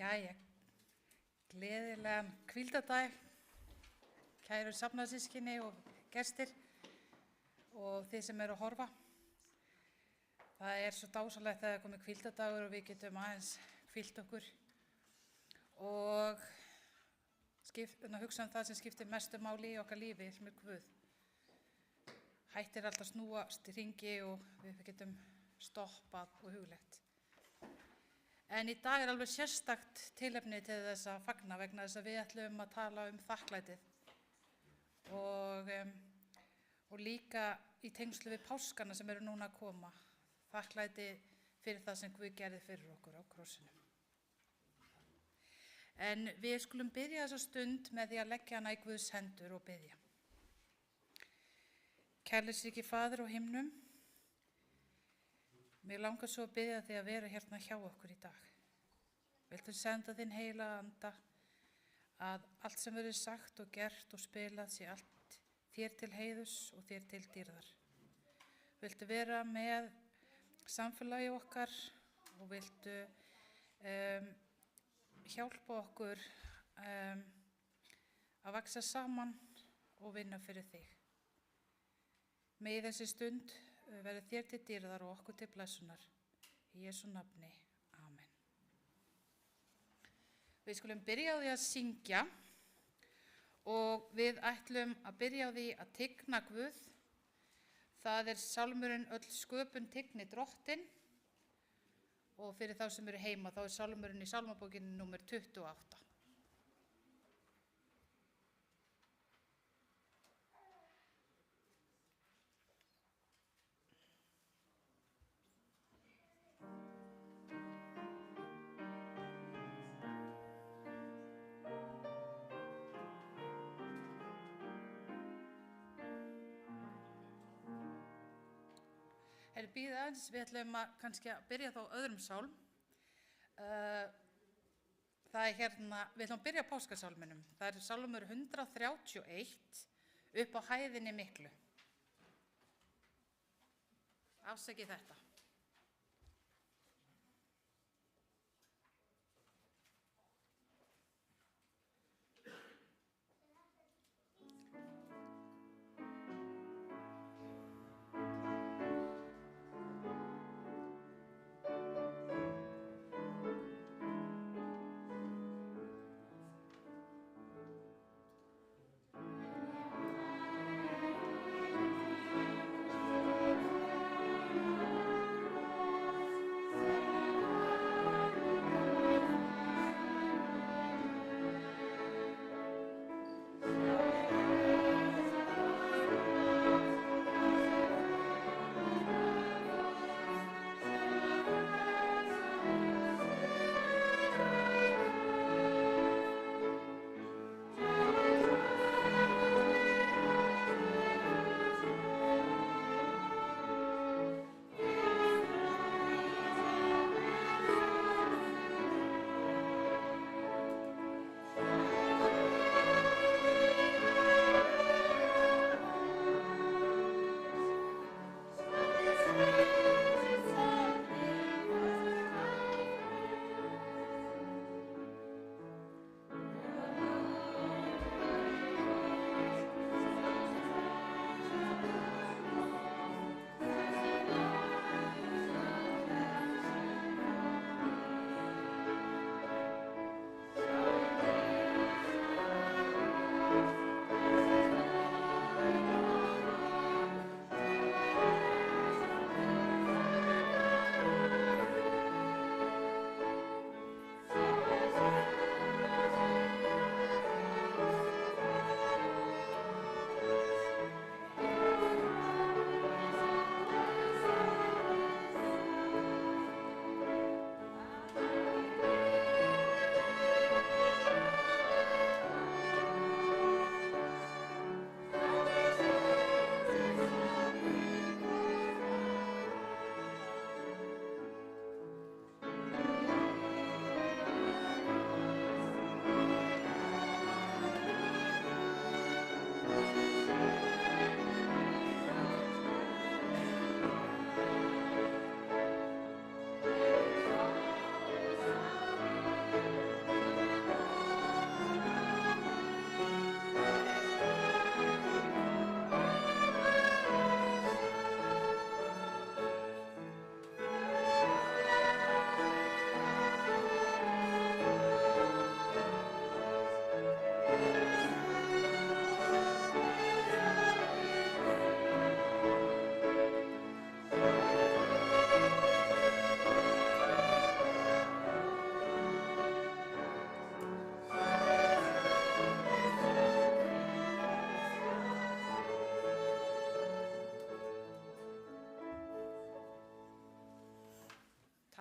Jæja, gleðilegan hvíldardag, kæru safnaðarsystkini og gestir og þið sem eru að horfa. Það svo dásalegt að það komið hvíldardagur og við getum aðeins hvílt okkur og hugsa það sem skiptir mestu máli í okkar lífi sem Guð. Hættir alltaf snúast í hringi og við getum stoppað og hugleitt. En í dag alveg sérstakt tilefni til þess að fagna vegna þess að við ætlum að tala þakklætið og líka í tengslu við páskana sem eru núna að koma. Þakklæti fyrir það sem Guð gerði fyrir okkur á krossinum. En við skulum byrja þessa stund með því að leggja hana í Guðs hendur og biðja. Kærleiksríki Faðir á himnum, mig langar svo að biðja þig að vera hérna hjá okkur í dag. Viltu senda þinn heilaga anda að allt sem verður sagt og gert og spilað sé allt þér til heiðurs og þér til dýrðar. Viltu vera með samfélagi okkar og viltu hjálpa okkur að vaxa saman og vinna fyrir þig. Megi þessi stund verði þér til dýrðar og okkur til blessunar. Í Jesú nafni. Amen. Við skulum byrja á því að syngja og við ætlum að byrja á því að tigna Guð. Það sálmurinn Öll sköpun tigni Drottinn og fyrir þá sem eru heima þá sálmurinn í sálmabókinni númer 28. Bíða aðeins, við ætlum kannski að byrja þá öðrum sálm. Við ætlum að byrja á páskasálminum. Það sálmur 131 upp á hæðinni miklu. Afsakið þetta.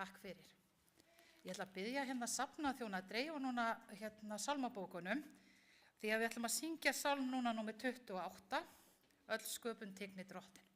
Takk fyrir. Ég ætla að biðja safnaþjóna að dreifa núna sálmabókunum því að við ætlum að syngja sálm núna númer 28, öll sköpun tigni drottin.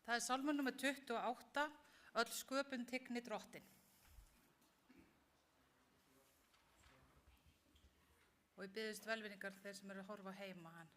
Það sálmur númer 28, öll sköpun tigni drottin. Og ég biðjast velvirðingar þeir sem eru að horfa heima hann.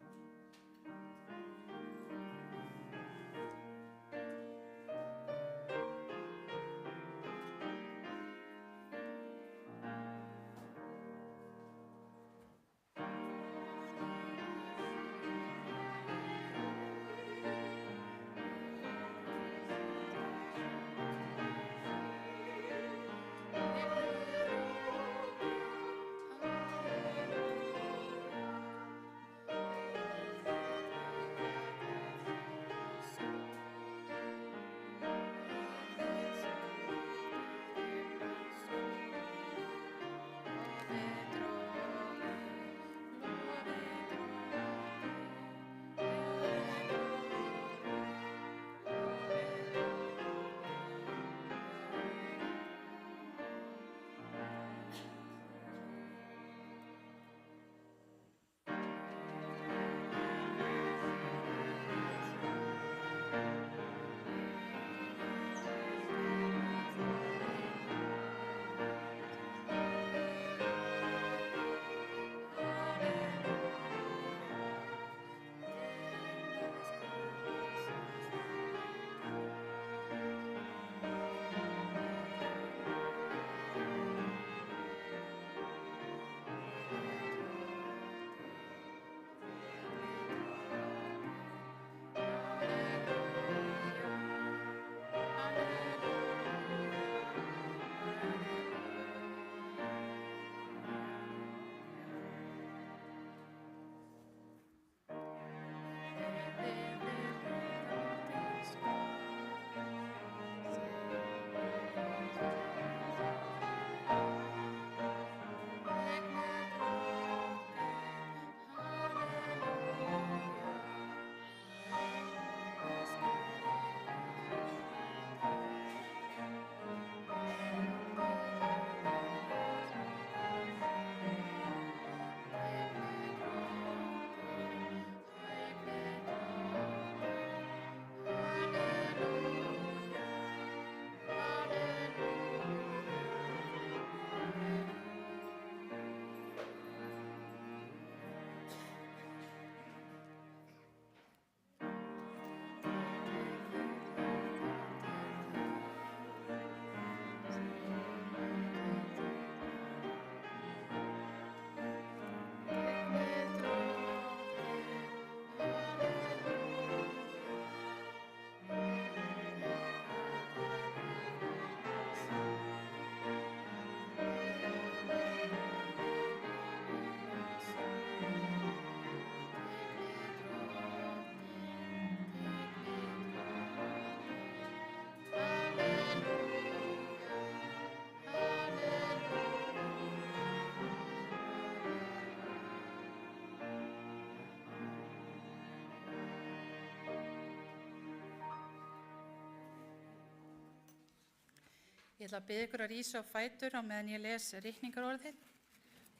Ég ætla að biðja ykkur að rísa á fætur á meðan ég les ritningarorðin.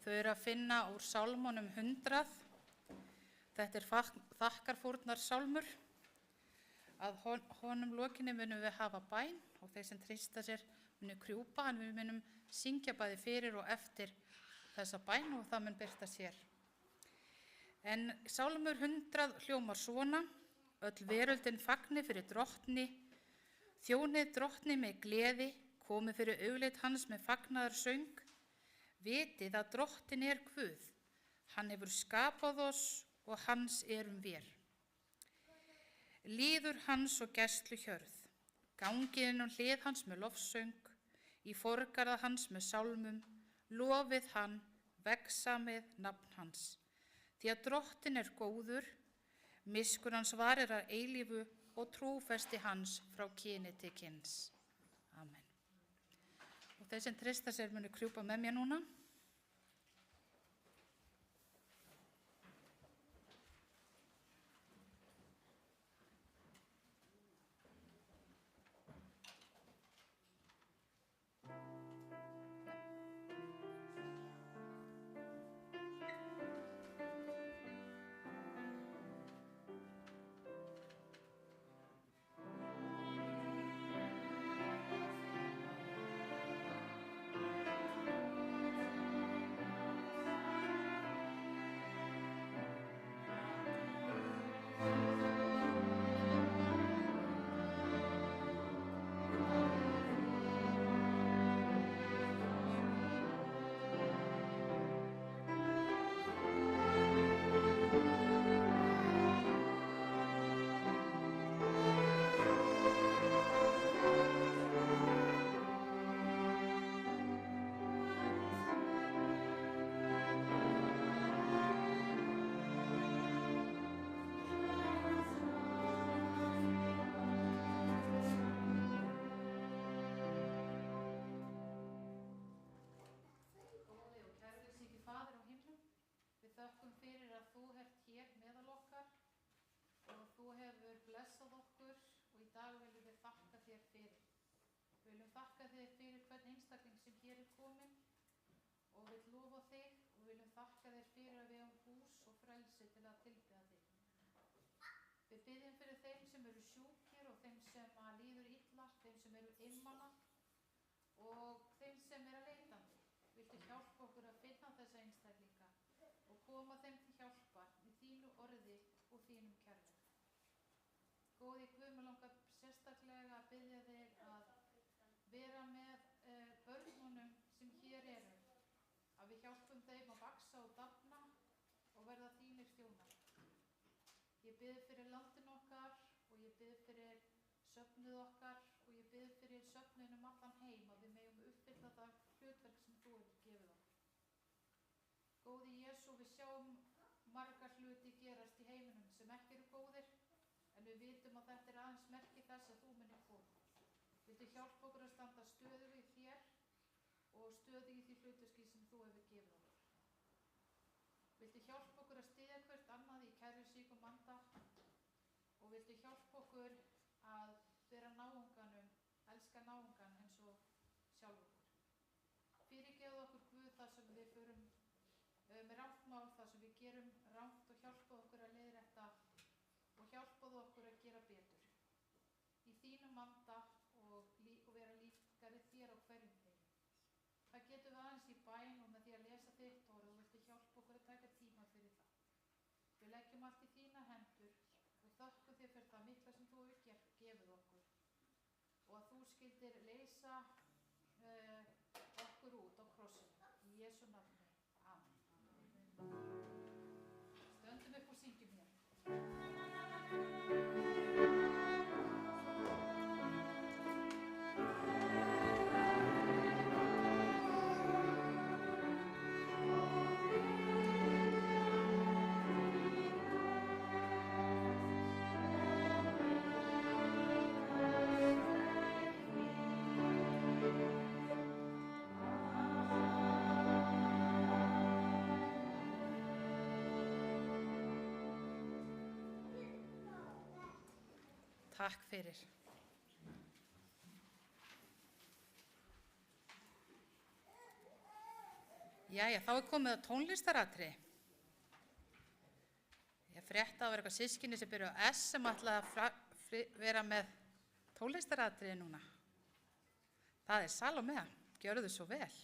Þau eru að finna úr sálmunum 100. Þetta er þakkarfórnar sálmur. Að honum lokinni munum við hafa bæn og þeir sem treysta sér munu krjúpa, en við munum syngja bæði fyrir og eftir þessa bæn og það mun birta sér. En Sálmur 100 hljómar svona: öll veröldin fagni fyrir drottni, þjónið drottni með gleði, komið fyrir augleit hans með fagnaðarsöng. Vitið að drottin er Guð, hann hefur skapað oss og hans erum vér. Líður hans og gæslu hjörð, gangið inn á hlið hans með lofsöng, í forgarða hans með sálmum, lofið hann, vegsamið nafn hans. Því að drottin er góður, miskunn hans varir að eilífu og trúfesti hans frá kyni til kyns. Amen. Og þeir sem treysta sér munu krjúpa með mér núna. Þökkum fyrir að þú ert hér meðal okkar og þú hefur blessað okkur og í dag viljum við þakka þér fyrir. Við viljum þakka þér fyrir hvern einstakling sem hér er kominn og við lofa þig og viljum þakka þér fyrir að við höfum hús og frelsi til að tilbiðja þig. Við biðjum fyrir þeim sem eru sjúkir og þeim sem líður illa, þeim sem eru einmana og þeim sem eru leitandi. Viltu hjálpa okkur að finna þessa einstaklinga og koma þeim til hjálpar í þínu orði og þínum kærleika. Góði Guð, mig langar sérstaklega að biðja þig að vera með börnunum sem hér eru, að við hjálpum þeim að vaxa og dafna og verða þínir þjónar. Ég bið fyrir landin okkar og ég bið fyrir söfnuð okkar og ég bið fyrir söfnuðin allan heim að við megum uppfylla það hlutverk sem þú hefur gefið okkur. Góði Jesú, við sjáum margar hluti gerast í heiminum sem ekki eru góðir, en við vitum að þetta er aðeins merki þess að þú munir koma. Viltu hjálpa okkur að standa stöðug í þér og stöðug í því hlutverki sem þú hefur gefið okkur. Viltu hjálpa okkur að styðja hvert annað í kærleysíkum anda og viltu hjálpa okkur að vera náunganum, elska náungan eins og sjálf okkur. Fyrirgefðu okkur Guð þar sem við förum með rangt mál, þar sem við gerum rangt og hjálpaðu okkur að leiðrétta og hjálpaðu okkur að gera betur. Í þínum anda og vera líkari þér á hverjum degi. Það getum við aðeins í bæn og með því að lesa þitt orð og viltu hjálpa okkur að taka tíma fyrir það. Við leggjum allt í þína hendur og þökkum þér fyrir það mikla sem þú hefur gefið okkur og að þú skyldir leysa okkur út á krossinu. Í Jesú nafni. Amen. Stöndum upp og syngjum hér. Takk fyrir. Jæja, þá er komið að tónlistaratriði. Ég frétta að vera eitthvað systkini sem byrja á S sem ætlaði að vera með tónlistaratriði núna. Það er Salómea, gjörðu svo vel.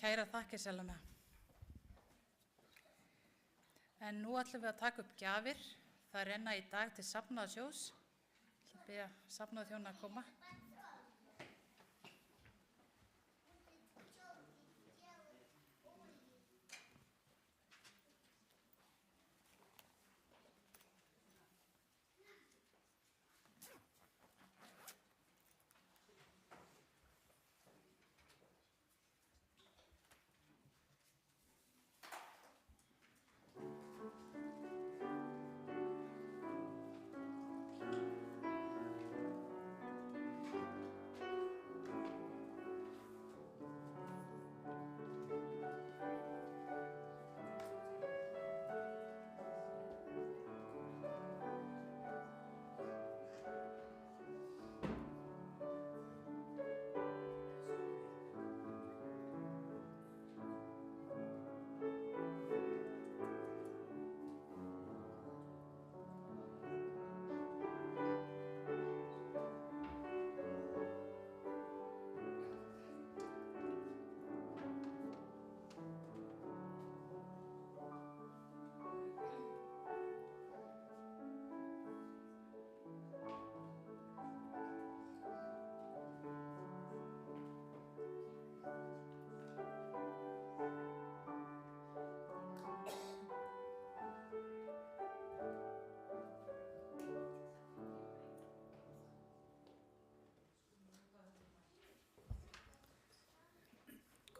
Kæra þakkir, Selma. En nú ætlum við að taka upp gjafir. Það renna í dag til safnaðarsjóðs. Ég ætla að biðja safnaðarþjóna að koma.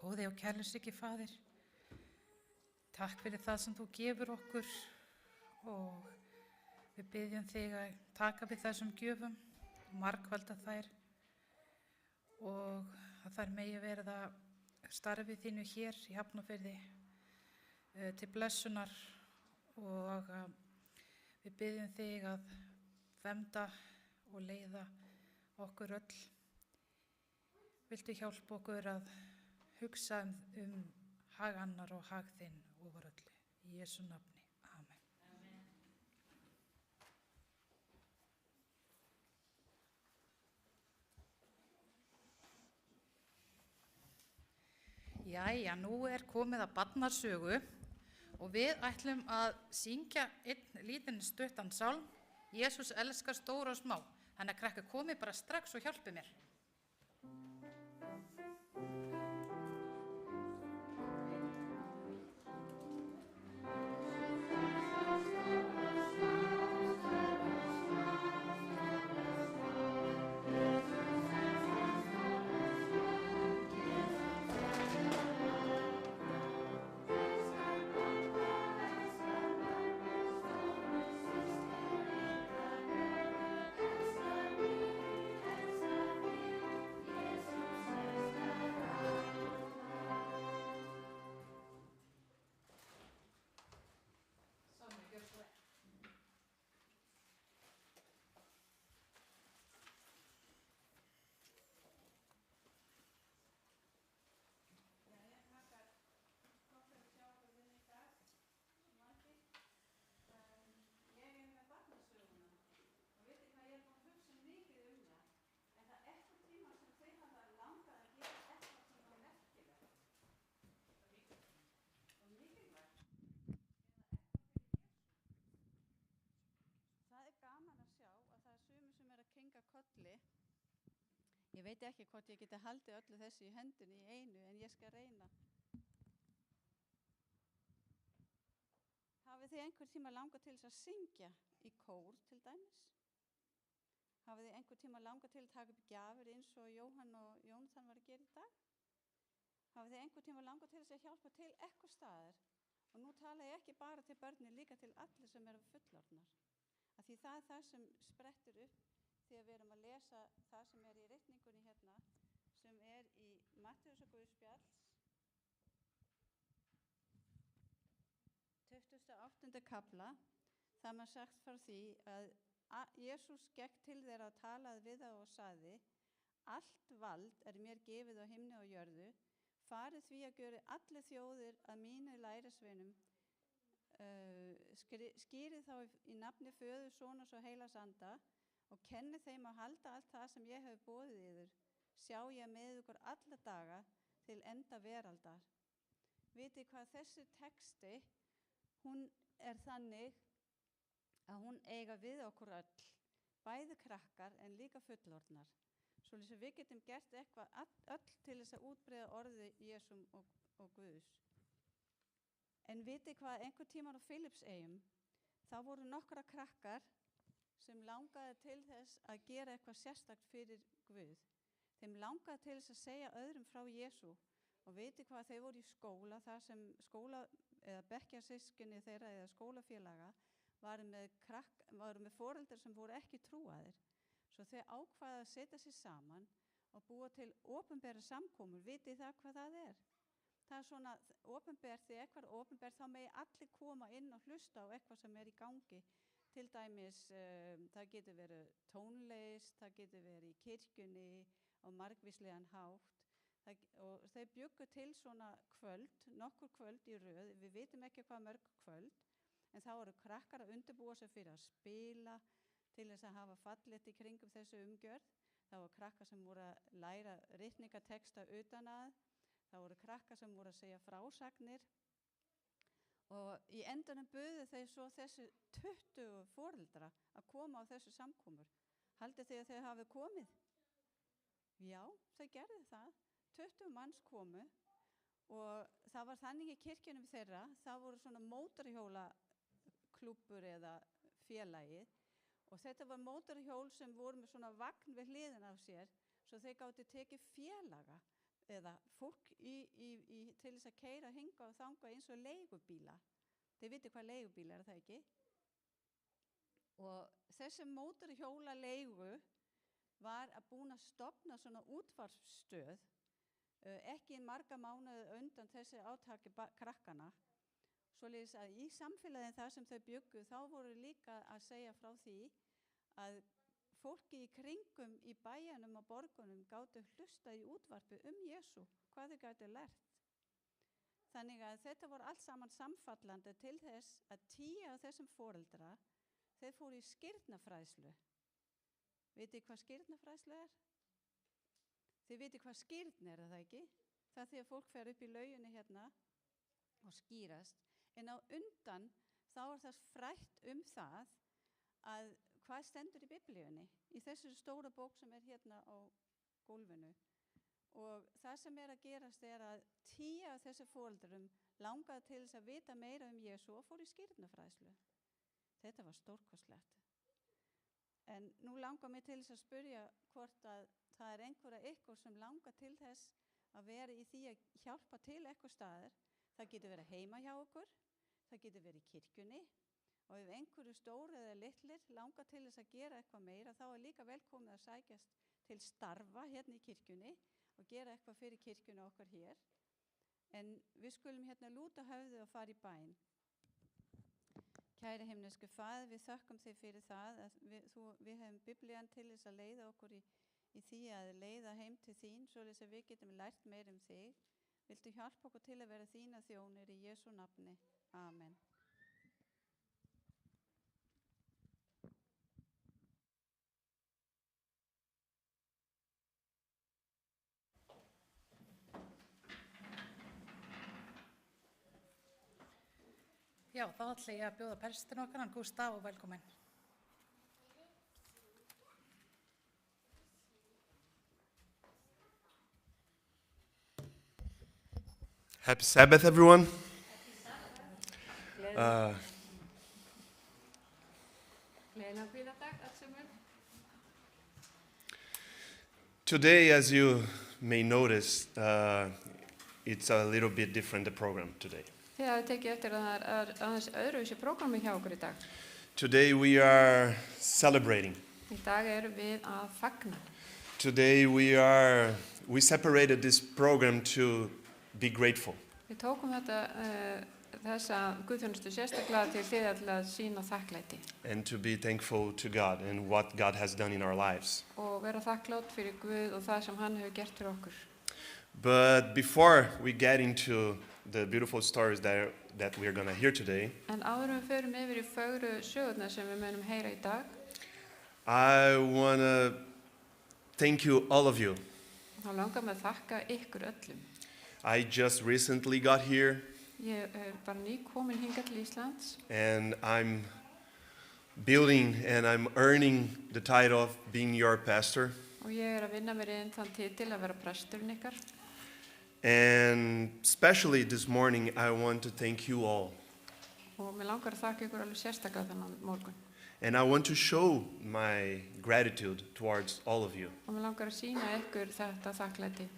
Góði og kærleiksríki Faðir, takk fyrir það sem þú gefur okkur og við biðjum þig að taka við þessum gjöfum, margfalda þær og að þær megi verða starfi þínu hér í Hafnarfirði til blessunar og við biðjum þig að vernda og leiða okkur öll. Viltu hjálpa okkur að hugsa hag annar og hag þinn ofar öllu. Í Jesú nafni. Amen. Jæja, nú komið að barnasögu og við ætlum að syngja einn lítinn stuttan sálm. Jesús elskar stóra og smá. Þannig að krakkar komið bara strax og hjálpi mér. Gaman að sjá að það sumir sem að kinga kolli. Ég veit ekki hvort ég geti haldið öllu þessu í hendinni í einu, en ég skal reyna. Hafið þið einhver tíma langað til þess að syngja í kór til dæmis? Hafið þið einhver tíma langað til að taka upp gjafir eins og Jóhann og Jónatan var að gera í dag? Hafið þið einhver tíma langað til þess að hjálpa til eitthvað staðar? Og nú tala ég ekki bara til börnin, líka til allir sem eru fullorðnar. Af því það það sem sprettur upp þegar við erum að lesa það sem í ritningunni hérna, sem í Mattheusarguðspjalls 28. kafla. Það maður sagt frá því að Jesús gekk til þeirra og talaði við þá og sagði: allt vald mér gefið á himni og jörðu, farið því að gjöra allir þjóðir að mínu lærisveinum, skýrið þá í nafni Föður, Sonar og Heilags Anda og kennið þeim að halda allt það sem ég hef boðið yður. Sjá ég með ykkur alla daga til enda veraldar. Vitið hvað þessi texti, hún þannig að hún eiga við okkur öll, bæði krakkar en líka fullorðnar. Svoleiðis við getum gert eitthvað öll til þess að útbreiða orði Jesum og Guðs. En vitið hvað, einhver tímann á Filippseyjum, þá voru nokkra krakkar sem langaði til þess að gera eitthvað sérstakt fyrir Guð. Þeim langaði til þess að segja öðrum frá Jesú. Og vitið hvað, þeir voru í skóla, þar sem eða bekkjarsystkini þeirra eða skólafélaga varu með foreldrar sem voru ekki trúaðir. Svo þeir ákvaða að setja sig saman og búa til opinbera samkomur. Vitið það hvað það er? Það er svona opinbert, því eitthvað opinbert, þá megi allir koma inn og hlusta á eitthvað sem er í gangi. Til dæmis, það getur verið tónlist, það getur verið í kirkjunni á margvíslegan hátt. Og þeir bjuggu til svona kvöld, nokkur kvöld í röð, við vitum ekki hvað mörg kvöld, en þá voru krakkar að undirbúa sig fyrir að spila, til þess að hafa fallegt í kringum þessu umgjörð. Það voru krakkar sem voru að læra ritningateksta utan að, það voru krakkar sem voru að segja frásagnir, og í endanum buðu þeir svo þessu 20 foreldra að koma á þessu samkomur. Haldið þið að þeir hafi komið? Já, þeir gerðu það. 20 manns komu og það var þannig í kirkjunum þeirra, það voru svona mótorhjólaklúbbur eða félagið, og þetta var mótorhjól sem voru með svona vagn við hliðina á sér, svo þeir gátu tekið félaga eða fólk til þess að keyra hinga og þanga eins og leigubíla. Þið vitið hvað leigubíla er það ekki? Og þessi mótorhjóla leigu var að búin að stofna svona útvarpsstöð, ekki marga mánuði undan þessi átaki krakkana. Svoleiðis að í samfélagin þar sem þau bjuggu, þá voru líka að segja frá því að fólki í kringum í bæjanum og borgunum gátu hlusta í útvarpi Jesú, hvað þau gátu lært. Þannig að þetta voru allt saman samfallandi til þess að 10 af þessum foreldra, þeir fóru í skírnafræðslu. Vitið hvað skírnafræðslu er? Þið vitið hvað skírn er það ekki? Það er því að fólk fer upp í lauginni hérna og skýrast. En á undan þá er það frætt það að hvað stendur í Biblíunni, í þessu stóra bók sem er hérna á gólfinu. Og það sem er að gerast er að 10 af þessu foreldrum langaði til þess að vita meira Jesú og fór í skírnafræðslu. Þetta var stórkostlegt. En nú langar mig til þess að spyrja hvort að það er einhverja ykkur sem langar til þess að vera í því að hjálpa til eitthvað staðar. Það getur verið heima hjá okkur, það getur verið í kirkjunni, og ef einhverju stóri eða litlir langar til þess að gera eitthvað meira, þá er líka velkomið að sækjast til starfa hérna í kirkjunni og gera eitthvað fyrir kirkjunni okkar hér. En við skulum hérna lúta höfðið og fara í bæn. Kæri himnesku Faðir, við þökkum þig fyrir það að við hefum Biblían til þess að leiða okkur í því að leiða heim til þín, svoleiðis að við getum lært meir þig. Viltu hjálpa okkur til að vera þína þjónir í Jesú nafni. Amen. Já, þá ætla ég að bjóða prestin okkar, hann Gústaf, og velkomin. Happy Sabbath, everyone. Today, as you may notice, it's a little bit different, the program today. Þið hafið tekið eftir að það er aðeins öðruvísi prógrami hjá okkur í dag. Today we are celebrating. Í dag erum við að fagna. Today we separated this program to be grateful. Við tókum þessa guðþjónustu sérstaklega til að sýna þakklæti. And to be thankful to God and what God has done in our lives. Og vera þakklátt fyrir Guð og það sem hann hefur gert fyrir okkur. But before we get into the beautiful stories that we are going to hear today, En áður við förum yfir í fögru sögurnar sem við munum heyra í dag, I want to thank you, all of you. þá langar mig að þakka ykkur öllum. I just recently got here, Ég er bara nýkomin hingað til Íslands and I'm building and I'm earning the title of being your pastor. og ég er að vinna mér inn þann titil að vera presturinn ykkar. And especially this morning, I want to thank you all. Og mér langar að þakka ykkur alveg sérstaklega þennan morgun. And I want to show my gratitude towards all of you. Og mér langar að sýna ykkur þetta þakklæti.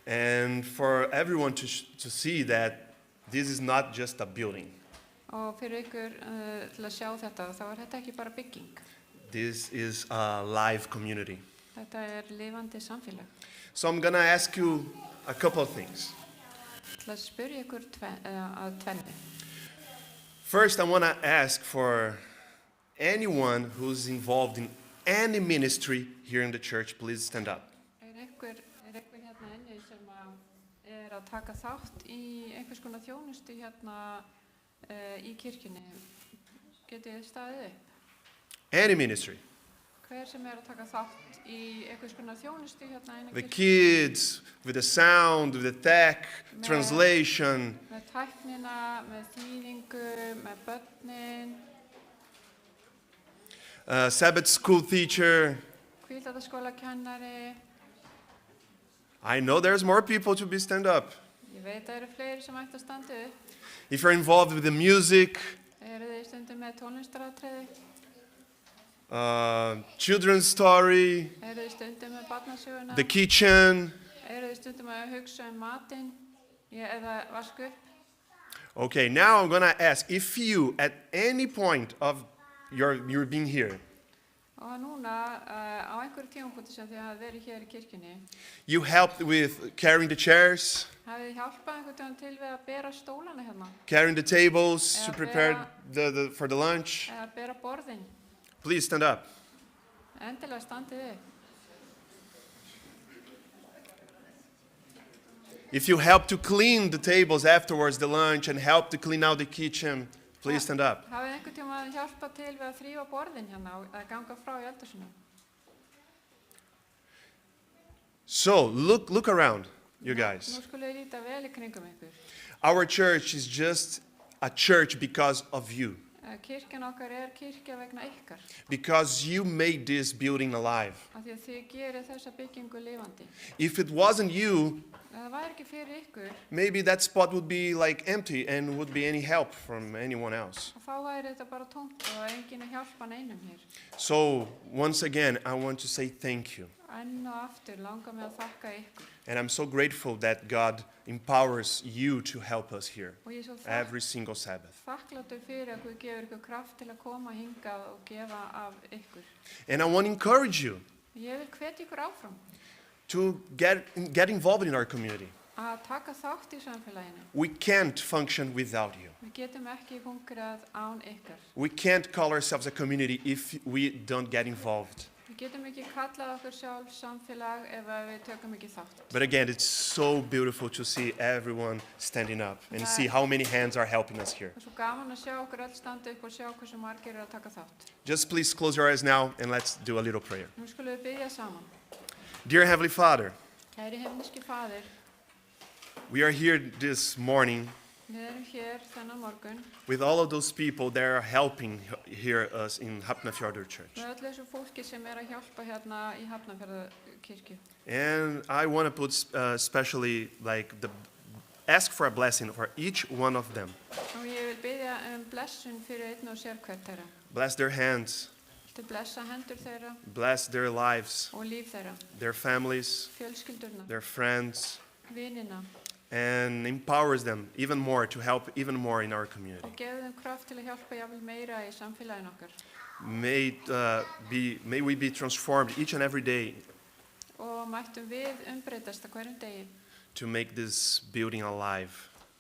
And for everyone to see that this is not just a building. Og fyrir ykkur til að sjá þetta, þá er þetta ekki bara bygging. This is a live community. Þetta er lifandi samfélag. So I'm going to ask you a couple of things. Til að spyrja ykkur að tvennu. First, I want to ask for anyone who's involved in any ministry here in the church, please stand up. Er ykkur hérna inni sem er að taka þátt í einhvers konar þjónustu hérna í kirkjunni? Getið þið staðið upp? Any ministry. Hver sem er að taka þátt í einhvers konar þjónustu hérna inn í The kirkjunni? kids, with the sound, with the tech, translation, Með tæknina, með þýðingu, með börnin, Sabbath school teacher. hvíldardagsskólakennari. I know there's more people to be stand up. Ég veit að það eru fleiri sem ætti að standa upp. If you're involved with the music, Eru þið stundum með tónlistaratriði? children's story, Eru þið stundum með barnasöguna? the kitchen. Eru þið stundum að hugsa matinn? Eða vasku upp? Okay, now I'm going to ask if you, at any point of your being here, Og núna, á einhverju tímapunkti sem þið hafið verið hér í kirkjunni, you helped with carrying the chairs, hafið þið hjálpað einhvern tímann til við að bera stólana hérna? carrying the tables to Yeah, prepare for the lunch, Eða bera borðin? please stand up. Endilega standið upp. If you help to clean the tables afterwards, the lunch, and help to clean out the kitchen, please stand up. Hafið einhvern tímann hjálpað til við að þrífa borðin hérna og að ganga frá í eldhúsinu? So, look around, you Nú guys. skulið þið líta vel í kringum ykkur. Our church is just a church because of you. Kirkjan okkar er kirkja vegna ykkar, Because you made this building alive. af því að þið gerir þessa byggingu lifandi. If it wasn't you, Ef það væri ekki fyrir ykkur, maybe that spot would be like empty and would be any help from anyone else. þá væri þetta bara tómt og enginn að hjálpa neinum hér. So, once again, I want to say thank you. Enn og aftur langar mig að þakka ykkur. And I'm so grateful that God empowers you to help us here Og ég er svo every single Sabbath. þakklátur fyrir að Guð gefur ykkur kraft til að koma hingað og gefa af ykkur. And I want to encourage you Ég vil hvetja ykkur áfram to get involved in our community. að taka þátt í samfélaginu. We can't function without you. Við getum ekki hungrað án ykkar. We can't call ourselves a community if we don't get involved. Við getum ekki kallað okkur sjálf samfélag ef að við tökum ekki þátt. But again, it's so beautiful to see everyone standing up and see how many hands are helping us here. Það er svo gaman að sjá okkur öll standa upp og sjá hversu margir eru að taka þátt. Just please close your eyes now and let's do a little prayer. Nú skulum við biðja saman. Dear Heavenly Father, Kæri himneski faðir, we are here this morning við erum hér þennan morgun with all of those people that are helping here us in Hafnarfjörður Church. með öllu þessu fólki sem er að hjálpa hérna í Hafnarfjarðarkirkju. And I want to put especially ask for a blessing for each one of them. Og ég vil biðja blessun fyrir einn og sér hvert þeirra. Bless their hands, Til blessa hendur þeirra bless their lives, og líf þeirra, their families, fjölskyldurna, their friends, vinina and empowers them even more to help even more in our community. og gefur þeim kraft til að hjálpa jafnvel meira í samfélaginu okkar. May we be transformed each and every day Og mættum við umbreytast á hverjum degi to make this building alive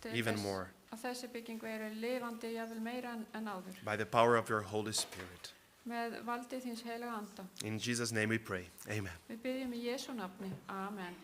til even þess more að þessi bygging veri lifandi jafnvel meira en áður. by the power of your Holy Spirit. Með valdi þíns heilaga anda. In Jesus' name we pray. Amen. Við byggjum í Jesú nafni. Amen.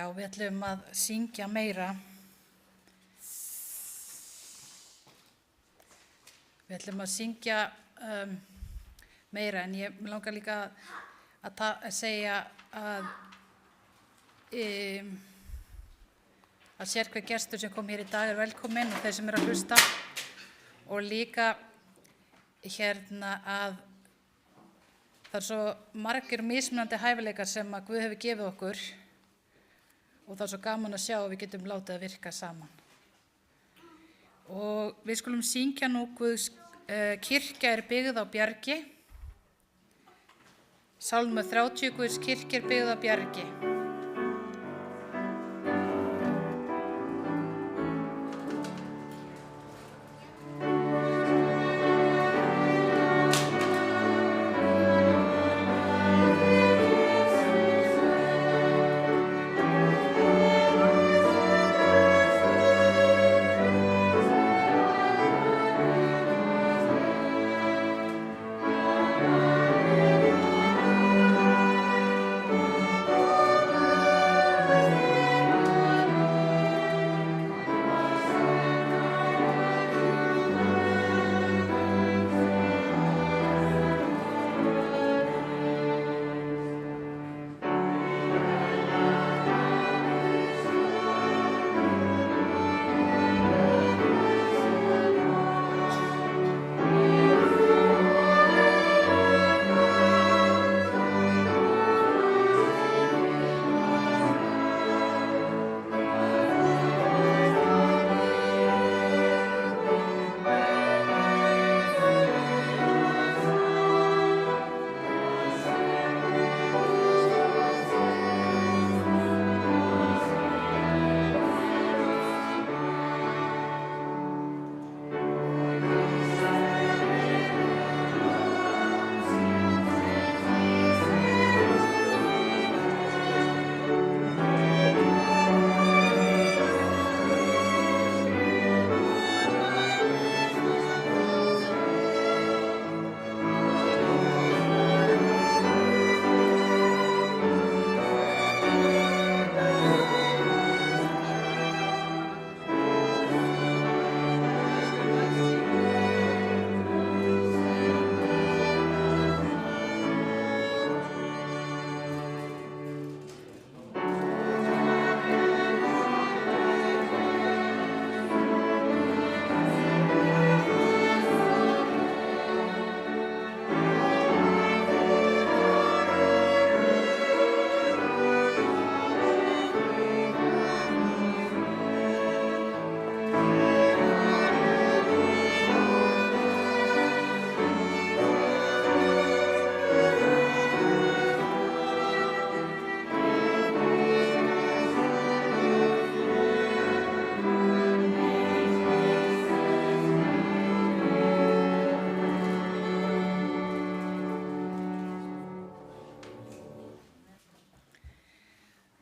Já, við ætlum að syngja meira. Við ætlum að syngja meira, en ég langar líka að segja að sérhver gestur sem kom hér í dag velkominn og þeir sem að hlusta. Og líka að það svo margir mismunandi hæfileikar sem að Guð hefur gefið okkur og það svo gaman að sjá að við getum látið að virka saman. Og við skulum syngja nú Guðs kirkja byggð á bjargi. Sálmur 30, Guðs kirkja byggð á bjargi.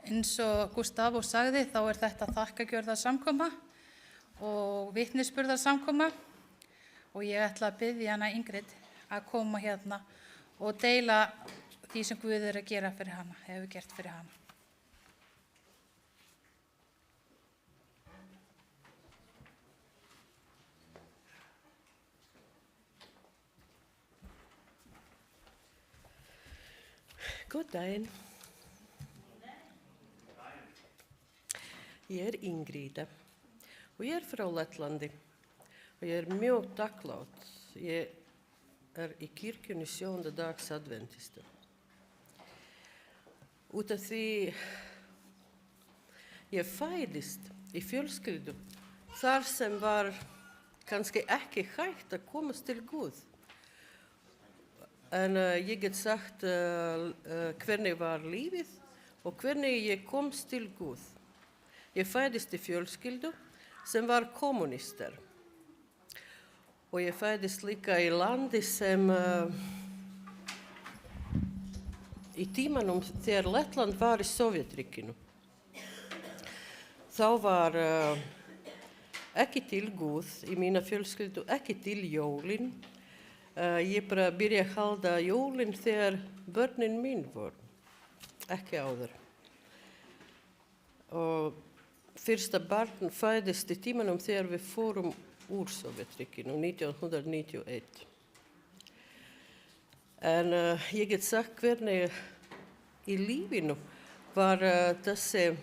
Eins og Gustavo sagði, þá þetta þakkagjörðarsamkoma og vitnisburðarsamkoma og ég ætla að biðja hana Ingrid að koma hérna og deila því sem Guð að gera fyrir hana, hefur gert fyrir hana. God dagen. Ég Ingrid og ég frá Lettlandi og ég mjög takklátt. Ég í kirkjunni 7. dags adventista. Út af því ég fæddist í fjölskyldu þar sem var kannski ekki hægt að komast til Guð. En ég get sagt hvernig var lífið og hvernig ég komst til Guð. Ég fæddist í fjölskyldu sem var kommunister. Og ég fæddist líka í landi sem í tímanum þegar Lettland var í Sovjetríkinu. Þá var ekki til Guð í mína fjölskyldu, ekki til jólin. Ég bara byrja að halda jólin þegar börnin mín voru, ekki áður. Og fyrsta barn fæðist í tímanum þegar við fórum úr Sovétríkinu 1991. En ég get sagt hvernig í lífinu var þessi,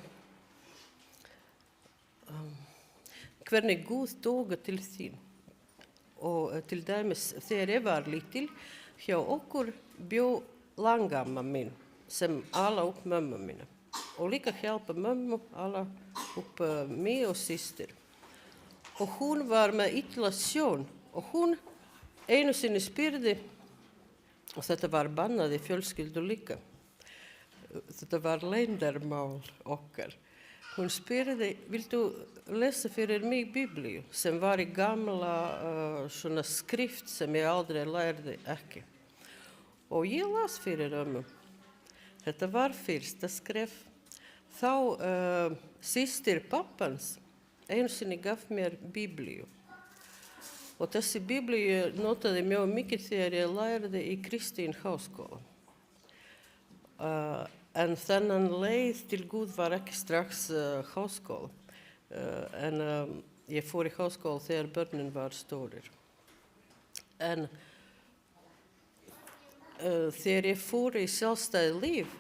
hvernig Guð tók til þín. Og til dæmis þegar ég var lítil, hjá okkur bjó langamma mín sem ala upp mömmu mína. Og líka hjálpa mömmu ala upp mig og systir. Og hún var með illa sjón og hún einu sinni spurði, og þetta var bannað í fjölskyldu líka. Þetta var leyndarmál okkar. Hún spurði, viltu lesa fyrir mig Biblíu, sem var í gamla svona skrift sem ég aldrei lærði ekki. Og ég las fyrir ömmu. Þetta var fyrsta skref. Þá systir pappans einu sinni gaf mér Biblíu. Og þessi Biblíu notaði mjög mikið þegar ég lærði í Kristín háskóla. En þennan leið til Guð var ekki strax háskóla. En ég fór í háskóla þegar börnin var stórir. En þegar ég fór í sjálfstæði líf,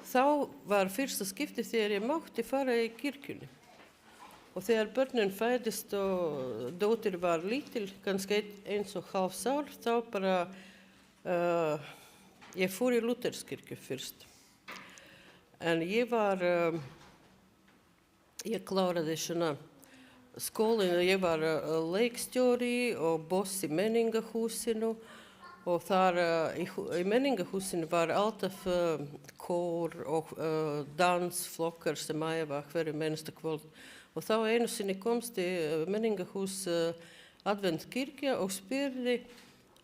þá var fyrsta skipti þegar ég mátti fara í kirkjunni. Og þegar börnin fæddist og dóttir var lítil, kannski 1,5 ár, þá bara ég fór í Lúterskirkju fyrst. En ég kláraði svona skólinu, ég var leikstjóri og boss í menningahúsinu og þar í menningahúsinu var alltaf kór og dansflokkar sem æfa hverju mennsta kvöld. Og þá einu sinni komst í menningahús Adventkirkja og spurði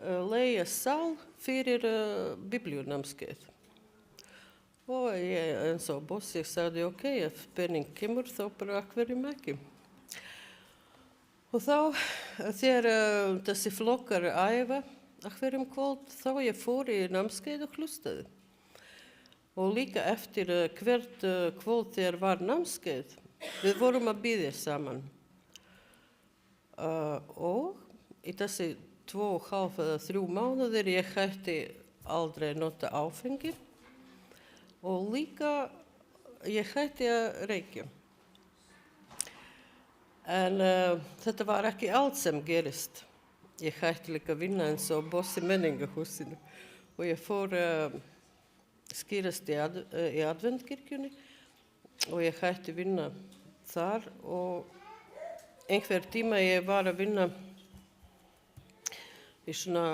leia sal fyrir biblíunámskeið. Og ég eins og boss, ég sagði ok, ef penning kemur þá bara hverjum ekki. Og þá þegar þessi flokkar æfa hverjum kvöld, þá ég fór í námskeið og hlustaði. Og líka eftir hvert kvöld þegar var námskeið, við vorum að biðja saman. Og í þessi 2,5 eða 3 mánuðir ég hætti aldrei nota áfengi. Og líka ég hætti að reykja. En þetta var ekki allt sem gerist. Ég hætti líka að vinna eins og boss í menningahúsinu. Og ég fór skýrast í Adventkirkjunni og ég hætti vinna þar. Og einhver tíma ég var að vinna í svona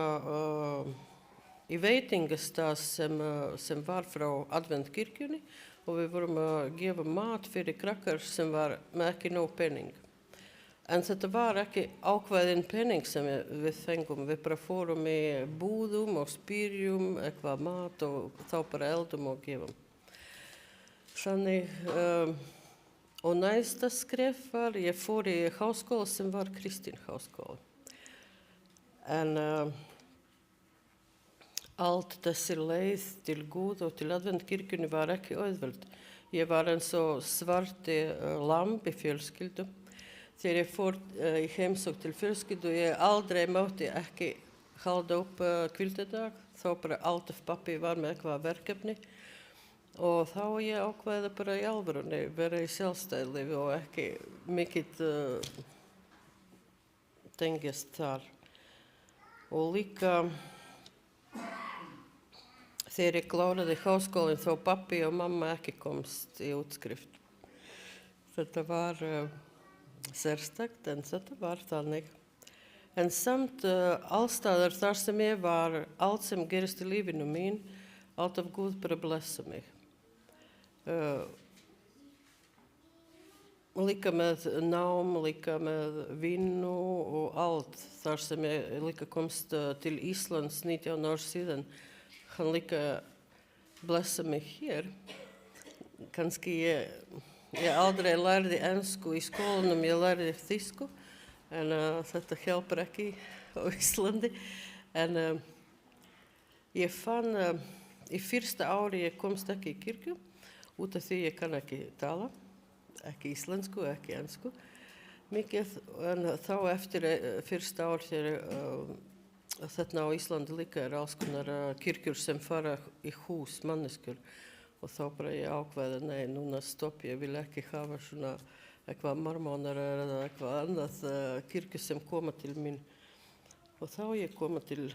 í veitingastað sem var frá Adventkirkjunni og við vorum að gefa mat fyrir krakkar sem var með ekki nóg pening. En þetta var ekki ákveðin pening sem við fengum. Við bara fórum í búðum og spyrjum eitthvað mat og þá bara eldum og gefum. Þannig, og næsta skref var, ég fór í háskóla sem var Kristín háskóla. En allt þessi leið til Guð og til Adventkirkjunni var ekki auðvelt. Ég var eins og svarti lamb í fjölskyldu. Þegar ég fór í heimsókn til fjölskyldu, ég aldrei mátti ekki halda upp hvíldardag. Þá bara alltaf pappi var með eitthvað verkefni. Og þá ég ákveði bara í alvörunni vera í sjálfstæði og ekki mikið tengjast þar. Og líka þegar ég kláraði háskólinn þá pappi og mamma ekki komst í útskrift. Þetta var sérstakt en þetta var þannig. En samt allstaðar þar sem ég var, allt sem gerist í lífinu mín, alltaf Guð bara blessa mig. Líka með nám, líka með vinnu og allt. Þar sem ég líka komst til Íslands 19 ár síðan, hann líka blessa mig hér. Kannski ég aldrei lærði ensku í skólanum, ég lærði þýsku, en þetta hjálpar ekki á Íslandi. En ég fann í fyrsta ári ég komst ekki í kirkju, út af því ég kann ekki tala. ekki íslensku, ekki ensku mikið, en þá eftir fyrsta ár þegar þarna á Íslandi líka alls konar kirkjur sem fara í hús manneskjur og þá bara ég ákveði, nei, núna stopp, ég vil ekki hafa svona eitthvað marmónar eða eitthvað annað kirkjur sem koma til mín og þá ég koma til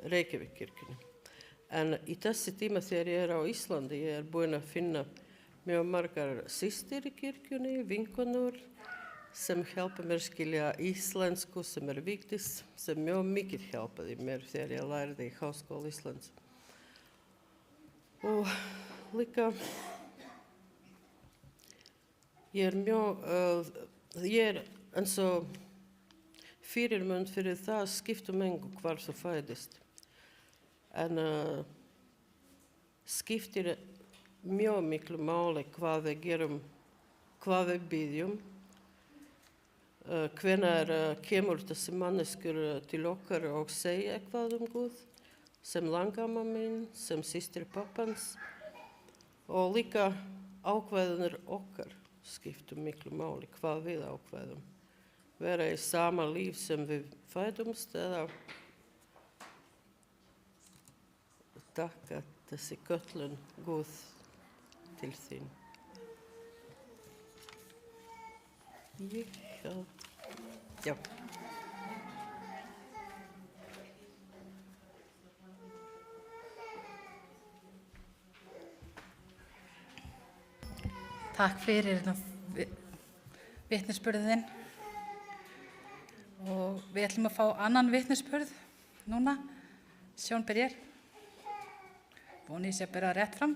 Reykjavík kirkjunni. En í þessi tíma þegar ég á Íslandi, ég búin að finna mjög margar systir í kirkjunni, vinkonur, sem hjálpa mér skilja íslensku sem viktigt, sem mjög mikið hjálpaði mér þegar ég lærði í Háskóla Íslands. Og líka, ég eins og fyrirmynd fyrir það skiptum engu hvar þú fæðist. En skiptir mjög miklu máli hvað við gerum, hvað við byggjum, hvenær kemur þessi manneskjur til okkar og segja eitthvað Guð, sem langamma mín, sem systir pappans, og líka ákveðinir okkar skiptum miklu máli, hvað við ákveðum. Vera í sama líf sem við fæðumst eða taka þessi köllun Guð til þín. Já. Takk fyrir vitnisburðin og við ætlum að fá annan vitnisburð núna. Sjón byrjar. Voni ég sé að byrja rétt fram.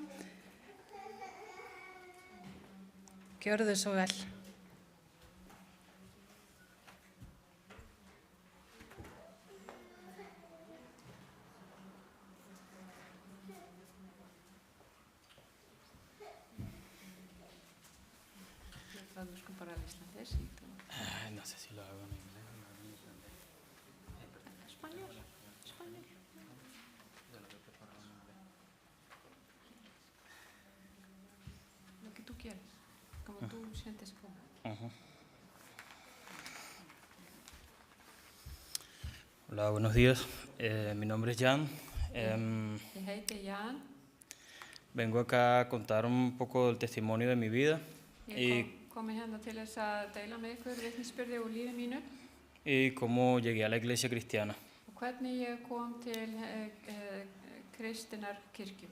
Gjörðu þau svo vel. No sé si lo hago en inglés o en irlandés. Español. Yo lo que preparo en inglés. Lo que tú quieras, como tú sientes cómodo. Hola, buenos días. Mi nombre es Jan. Ég heiti Jan. Vengo acá a contar un poco del testimonio de mi vida Ég komi hérna til þess að deila með ykkur vitnisburði úr lífi mínu y cómo llegué a la iglesia cristiana. og hvernig ég kom til kristinnar kirkju.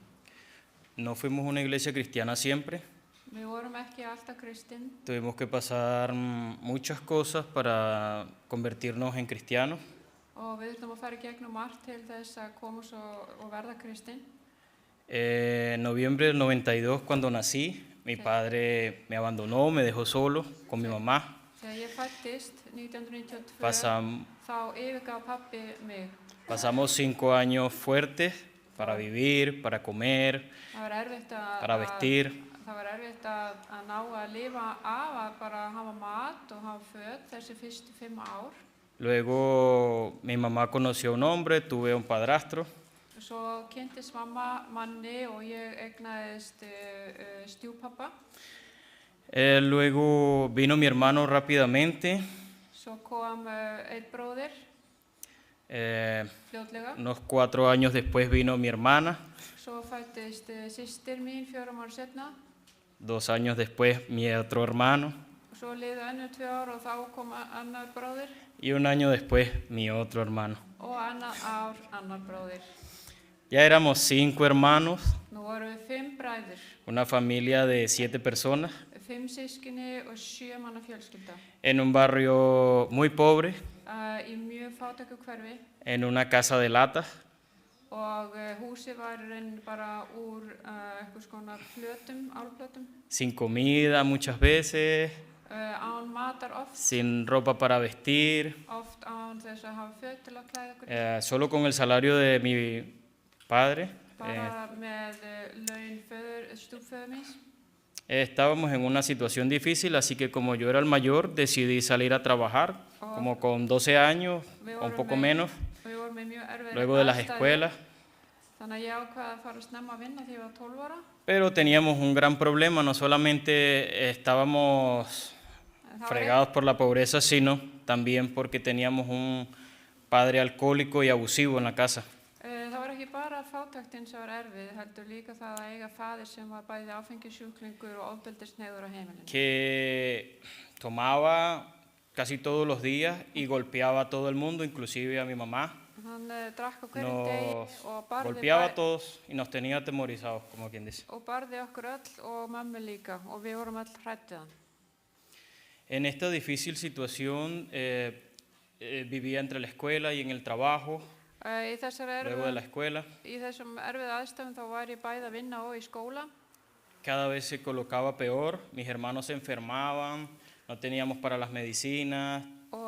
No fuimos una iglesia cristiana siempre. Við vorum ekki alltaf kristinn. Tuvimos que pasar muchas cosas para convertirnos en cristianos. Og við þurfum að fara í gegnum margt til þess að koma svo og verða kristinn. En noviembre del 92, cuando nací, mi padre me abandonó, me dejó solo con mi mamá. Þegar ég fæddist 1992, þá yfirgaf pabbi mig. Pasamos 5 años fuertes para vivir, para comer, Það var erfitt para vestir. Það var erfitt að ná að lifa af, að bara hafa mat og hafa föt þessi fyrstu 5 ár. Luego mi mamá conoció a un hombre, tuve un padrastro. Svo kynntist mamma manni og ég eignaðist stjúpappa. Luego vino mi hermano rápidamente. Svo kom einn bróðir fljótlega. Unos 4 años después vino mi hermana. Svo fæddist systir mín 4 ára setna. 2 años después mi otro hermano. Svo liðu önnur 2 ár og þá kom annar bróðir. Y 1 año después mi otro hermano. Og annað ár annar bróðir. Ya éramos 5 hermanos, Nú vorum við 5 bræður, una familia de 7 personas, 5 sískinni og 7 manna fjölskylda. en un barrio muy pobre, Í mjög fátæku hverfi en una casa de latas. og húsið var í rauninni bara úr einhvers konar flötum, álplötum, Sin comida muchas veces, án matar oft, sin ropa para vestir, oft án þess að hafa föt til að klæða okkur, solo con el salario de mi padre. bara með laun stúpföður míns. Estábamos en una situación difícil, así que como yo era el mayor, decidí salir a trabajar, como con 12 años o un poco menos, Við vorum með mjög erfiðar luego de las aðstæður. escuelas. Þannig að ég ákvaði að fara snemma að vinna þegar ég var 12 ára. Pero teníamos un gran problema, no solamente estábamos En það var fregados por la pobreza, sino también porque teníamos un padre alcohólico y abusivo en la casa. Það var ekki bara fátæktin sem var erfið, heldur líka það að eiga faðir sem var bæði áfengissjúklingur og ofbeldishneigður á heimilinu. Que tomaba casi todos los días y golpeaba a todo el mundo, inclusive a mi mamá. Hann drakk á hverjum degi Nos og barði, golpeaba a todos y nos tenía atemorizados, como quien dice. og barði okkur öll og mömmu líka og við vorum öll hrædd við hann. En esta difícil situación vivía entre la escuela y en el trabajo, Í luego de la escuela. þessum erfið aðstæðum þá var ég bæði að vinna og í skóla. Cada vez se colocaba peor, mis hermanos se enfermaban, no teníamos para las medicinas,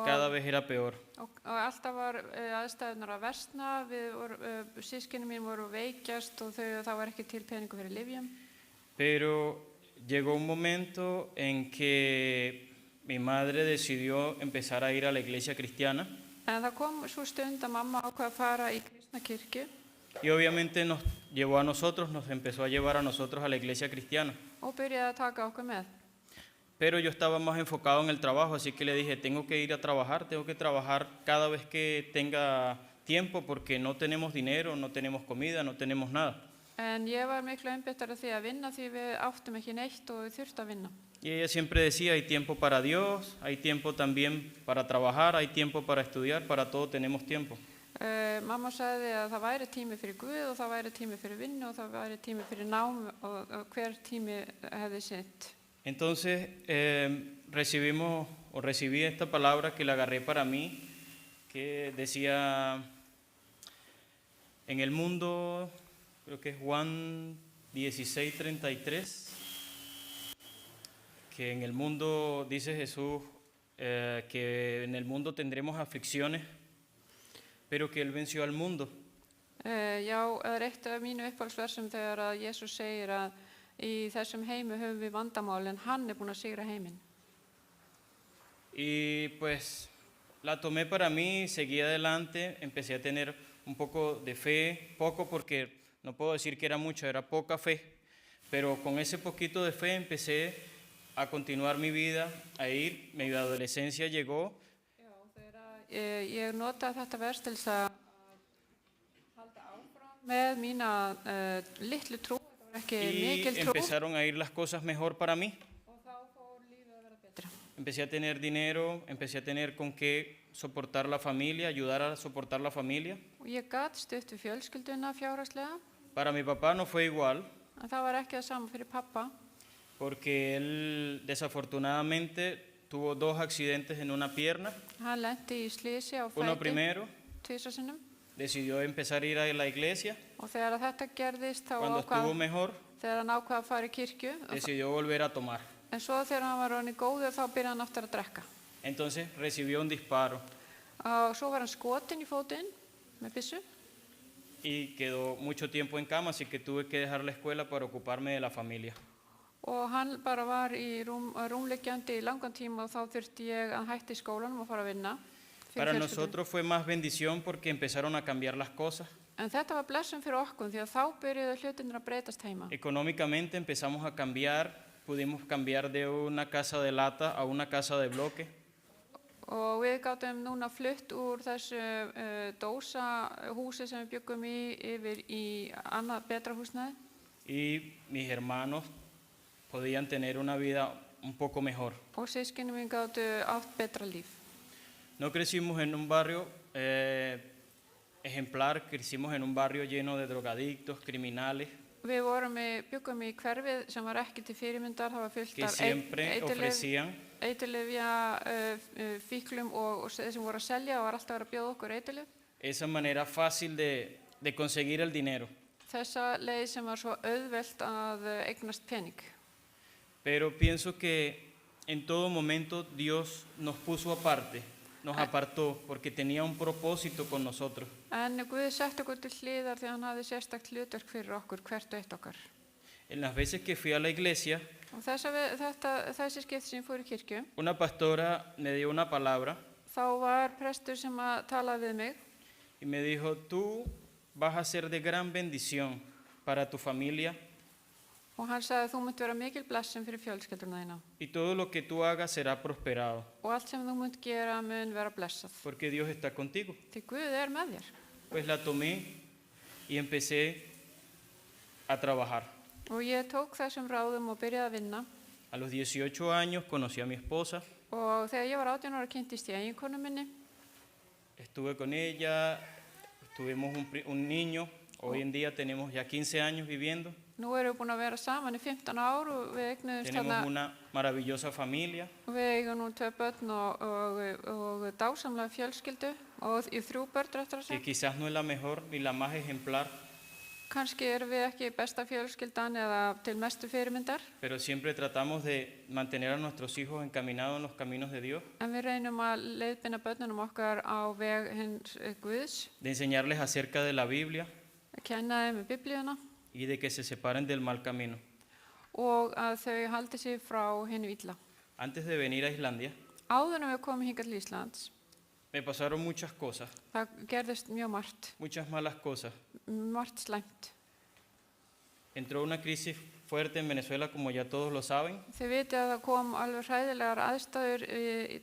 cada vez era peor. Og alltaf var aðstæðunar að versna, sískinni mín voru veikjast og það var ekki til peningu fyrir lyfjum. Pero llegó un momento en que mi madre decidió empezar a ir a la iglesia cristiana En það kom svo stund að mamma ákvað að fara í kristna kirkju y obviamente nos llevó a nosotros, nos empezó a llevar a nosotros a la iglesia cristiana. og byrjaði að taka okkur með. Pero yo estaba más enfocado en el trabajo, así que le dije, tengo que ir a trabajar, tengo que trabajar cada vez que tenga tiempo porque no tenemos dinero, no tenemos comida, no tenemos nada. En ég var miklu einbeittar að því að vinna því við áttum ekki neitt og við þurftum að vinna. Y ella siempre decía, hay tiempo para Dios, hay tiempo también para trabajar, hay tiempo para estudiar, para todo tenemos tiempo. Mamma sagði að það væri tími fyrir Guð og það væri tími fyrir vinnu og það væri tími fyrir nám og hver tími hefði sitt. Entonces recibí esta palabra que la agarré para mí, que decía, en el mundo, creo que es Juan 16:33, que en el mundo, dice Jesús, que en el mundo tendremos aflicciones, pero que Él venció al mundo. Já, það er eitt af mínu uppáhaldsversum þegar að Jesús segir að í þessum heimi höfum við vandamál en hann er búinn að sigra heiminn. Y pues la tomé para mí, seguí adelante, empecé a tener un poco de fe, poco porque no puedo decir que era mucho, era poca fe, pero con ese poquito de fe empecé a continuar mi vida, a ir, mi adolescencia llegó. Já, þegar ég notaði þetta vers til þess að halda áfram með mína litlu trú, það var ekki Y mikil trú, empezaron a ir las cosas mejor para mí. og þá fór lífið að vera betra. Empecé a tener dinero, empecé a tener con qué soportar la familia, ayudar a soportar la familia. Og ég gat stutt við fjölskylduna fjárhagslega, Para mi papá no fue igual, en það var ekki það sama fyrir pappa, porque él desafortunadamente tuvo 2 accidentes en una pierna. hann lenti í slysi á Uno fæti primero, tvisvar sinnum decidió empezar a ir a la iglesia. og þegar að þetta gerðist þá Cuando estuvo mejor, þegar hann ákvað að fara í kirkju, decidió volver a tomar. en svo þegar hann var orðinn góður þá byrjaði hann aftur að drekka. Entonces recibió un disparo Og svo var hann skotinn í fótinn með byssu y quedó mucho tiempo en cama, así que tuve que dejar la escuela para ocuparme de la familia. og hann bara var í rúmliggjandi í langan tíma og þá þurfti ég að hætta í skólanum og fara að vinna fyrir Para fjölskylduna. nosotros fue más bendición porque empezaron a cambiar las cosas. En þetta var blessun fyrir okkur því að þá byrjuðu hlutinir að breytast heima. Económicamente empezamos a cambiar, pudimos cambiar de una casa de lata a una casa de bloque. Og við gátum núna flutt úr þessu dósahúsi sem við byggum í yfir í annað betra húsnæði. Y mis hermanos podían tener una vida un poco mejor. Og sískinni mín gátu átt betra líf. No crecimos en un barrio ejemplar, crecimos en un barrio lleno de drogadictos, criminales, Við byggum í hverfið sem var ekki til fyrirmyndar, það var fullt que af siempre ofrecían eiturlyfja fíklum og þeir sem voru að selja og var alltaf að vera að bjóða okkur eiturlyf. esa manera fácil de conseguir el dinero. Þessa leið sem var svo auðvelt að eignast pening. Pero pienso que en todo momento Dios nos puso aparte, nos apartó porque tenía un propósito con nosotros. En Guð sett okkur til hliðar því hann hafði sérstakt hlutverk fyrir okkur, hvert og eitt okkar. En las veces que fui a la iglesia, Og þessi skipti sem ég fór í kirkju, una pastora me dio una palabra þá var prestur sem að talaði við mig y me dijo, tú vas a ser de gran bendición para tu familia Og hann sagði að þú munt vera mikil blessun fyrir fjölskylduna þína. Y todo lo que tú hagas será prosperado, Og allt sem þú munt gera mun vera blessað. porque Dios está contigo. Því Guð með þér. Pues la tomé y empecé a trabajar. Og ég tók þessum ráðum og byrjaði að vinna. A los 18 años conocí a mi esposa, Og þegar ég var 18 ára kynntist ég eiginkonu minni. estuve con ella, tuvimos un niño, hoy en día tenemos ya 15 años viviendo, Nú erum við búin að vera saman í 15 ár og við eignuðumst tenemos þarna, una maravillosa familia við eigum nú 2 börn og dásamlega fjölskyldu og 3 börn réttar að que segja. quizás no es la mejor ni la más ejemplar, Kannski erum við ekki besta fjölskyldan eða til mestu fyrirmyndar, pero siempre tratamos de mantener a nuestros hijos encaminados en los caminos de Dios, en við reynum að leiðbeina börnunum okkar á veg hins Guðs, de enseñarles acerca de la Biblia að kenna þeim með biblíuna y de que se separen del mal camino. og að þau haldi sig frá hinu illa. Antes de venir a Islandia, Áður en við komum hingað til Íslands, me pasaron muchas cosas, það gerðist mjög margt, muchas malas cosas. margt slæmt. Entró una crisis fuerte en Venezuela, como ya todos lo saben, Þið vitið að það kom alveg hræðilegar aðstæður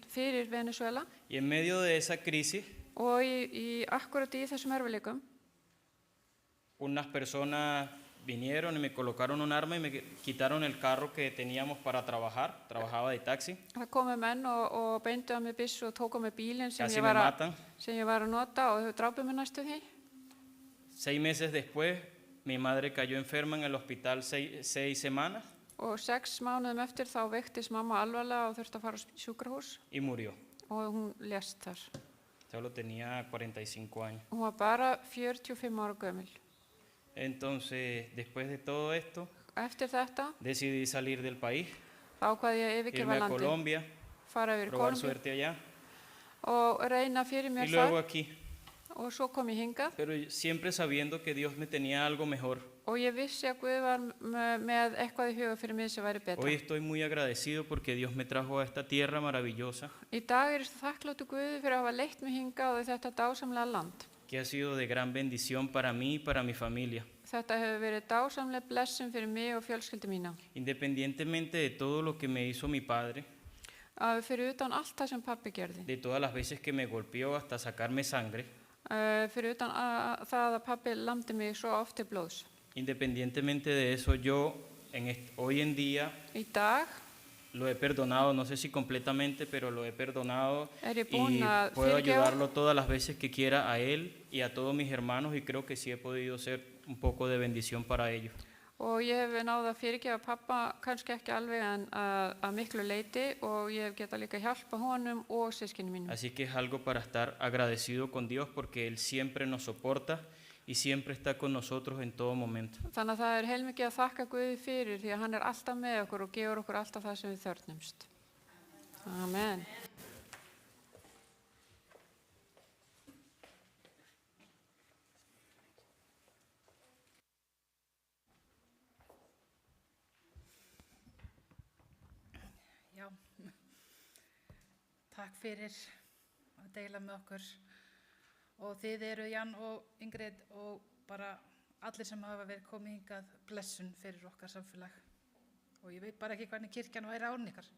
fyrir Venezuela y en medio de esa crisis, og akkurat í þessum erfiðleikum unas personas vinieron y me colocaron un arma y me quitaron el carro que teníamos para trabajar, trabajaba de taxi, það komu menn og beindu að mig byssu og tóku mig bílinn sem casi ég me var matan. að nota og þau drápu mig næstu því. 6 meses después, mi madre cayó enferma en el hospital 6 semanas Og 6 mánuðum eftir þá veiktist mamma alvarlega og þurfti að fara á sjúkrahús y murió. og hún lést þar. Solo tenía 45 años. Hún var bara 45 ára gömul. Entonces, después de todo esto, Eftir þetta decidí salir del país, þá ákvað ég að yfirgefa irme a landið, Colombia, fara yfir probar Kólumbíu suerte allá og reyna fyrir y mér luego þar aquí. og svo kom ég hingað. Pero siempre sabiendo que Dios me tenía algo mejor. Og ég vissi að Guð var með eitthvað í huga fyrir mig sem væri betra. Hoy estoy muy agradecido porque Dios me trajo a esta tierra maravillosa, Í dag er þakkláttur Guði fyrir að hafa leitt mig hingað í þetta dásamlega land. que ha sido de gran bendición para mí y para mi familia. Þetta hefur verið dásamlega blessun fyrir mig og fjölskyldu mína. Independientemente de todo lo que me hizo mi padre, Að fyrir utan allt það sem pabbi gerði. de todas las veces que me golpeó hasta sacarme sangre, Fyrir utan það að pabbi lamdi mig svo oft til blóðs. independientemente de eso, yo hoy en día Í dag lo he perdonado, no sé si completamente, pero lo he perdonado er ég y búin að puedo fyrirgefa ayudarlo todas las veces que quiera a él y a todos mis hermanos y creo que sí he podido ser un poco de bendición para ellos. og ég hef náð að fyrirgefa pappa, kannski ekki alveg en að miklu leyti og ég hef getað líka hjálpa honum og sískinni mínum. Así que es algo para estar agradecido con Dios porque Él siempre nos soporta y siempre está con nosotros en todo momento. Þannig að það er heilmikið að þakka Guði fyrir því að hann er alltaf með okkur og gefur okkur alltaf það sem við þörfnumst. Amen. Já, takk fyrir að deila með okkur og þið eru Jan og Ingrid og bara allir sem hafa verið komið hingað blessun fyrir okkar samfélag og ég veit bara ekki hvernig kirkjan væri án ykkar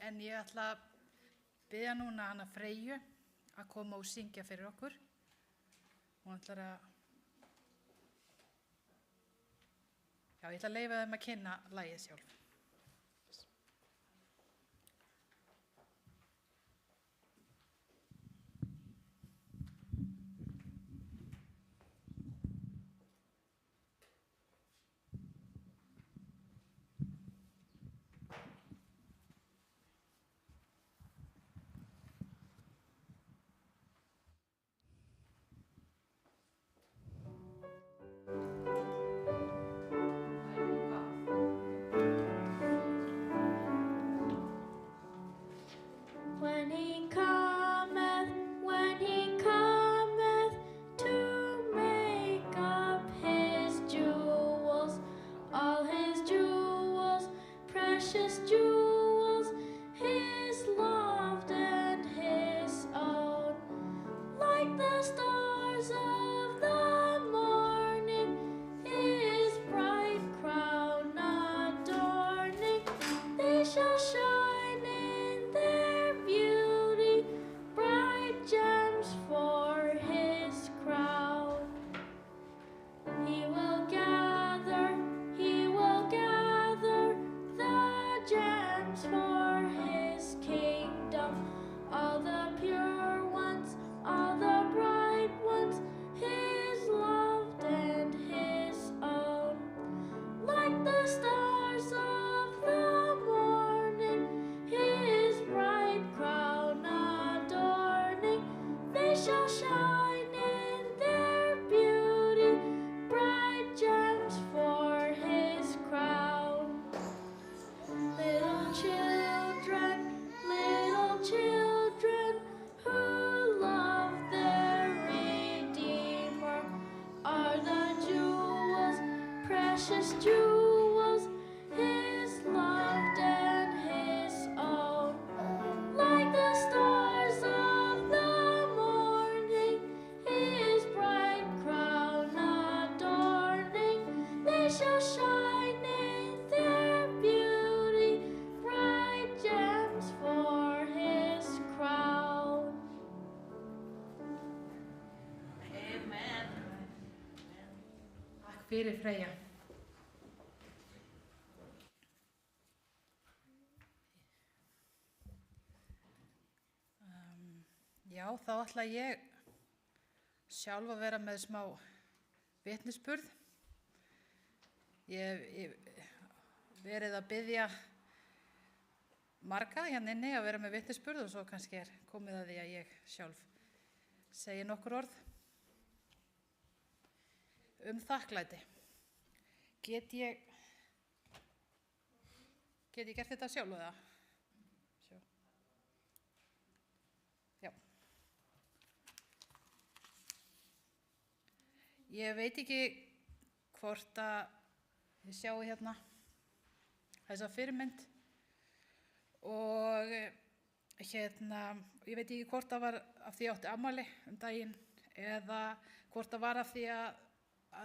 en ég ætla að biðja núna hana Freyju að koma og syngja fyrir okkur og hún ætlar að ég ætla að leyfa þeim að kynna lagið sjálf. shall shine in their beauty, bright gems for his crown. Little children who love their Redeemer are the jewels, precious jewels, his loved and his own. Like the stars of the morning, his bright crown adorning, they shall shine in their beauty, bright gems for his crown. Takk fyrir Freyja. Já, þá ætla ég sjálf að vera með smá vitnisburð. Ég hef verið að biðja marga hérna inni að vera með vitnisburð og svo kannski komið að því að ég sjálf segi nokkur orð. Þakklæti. Get ég gert þetta sjálf eða? Já. Ég veit ekki hvort að þið sjáu hérna þessa fyrirmynd og hérna, ég veit ekki hvort það var af því ég átti afmæli daginn eða hvort það var af því að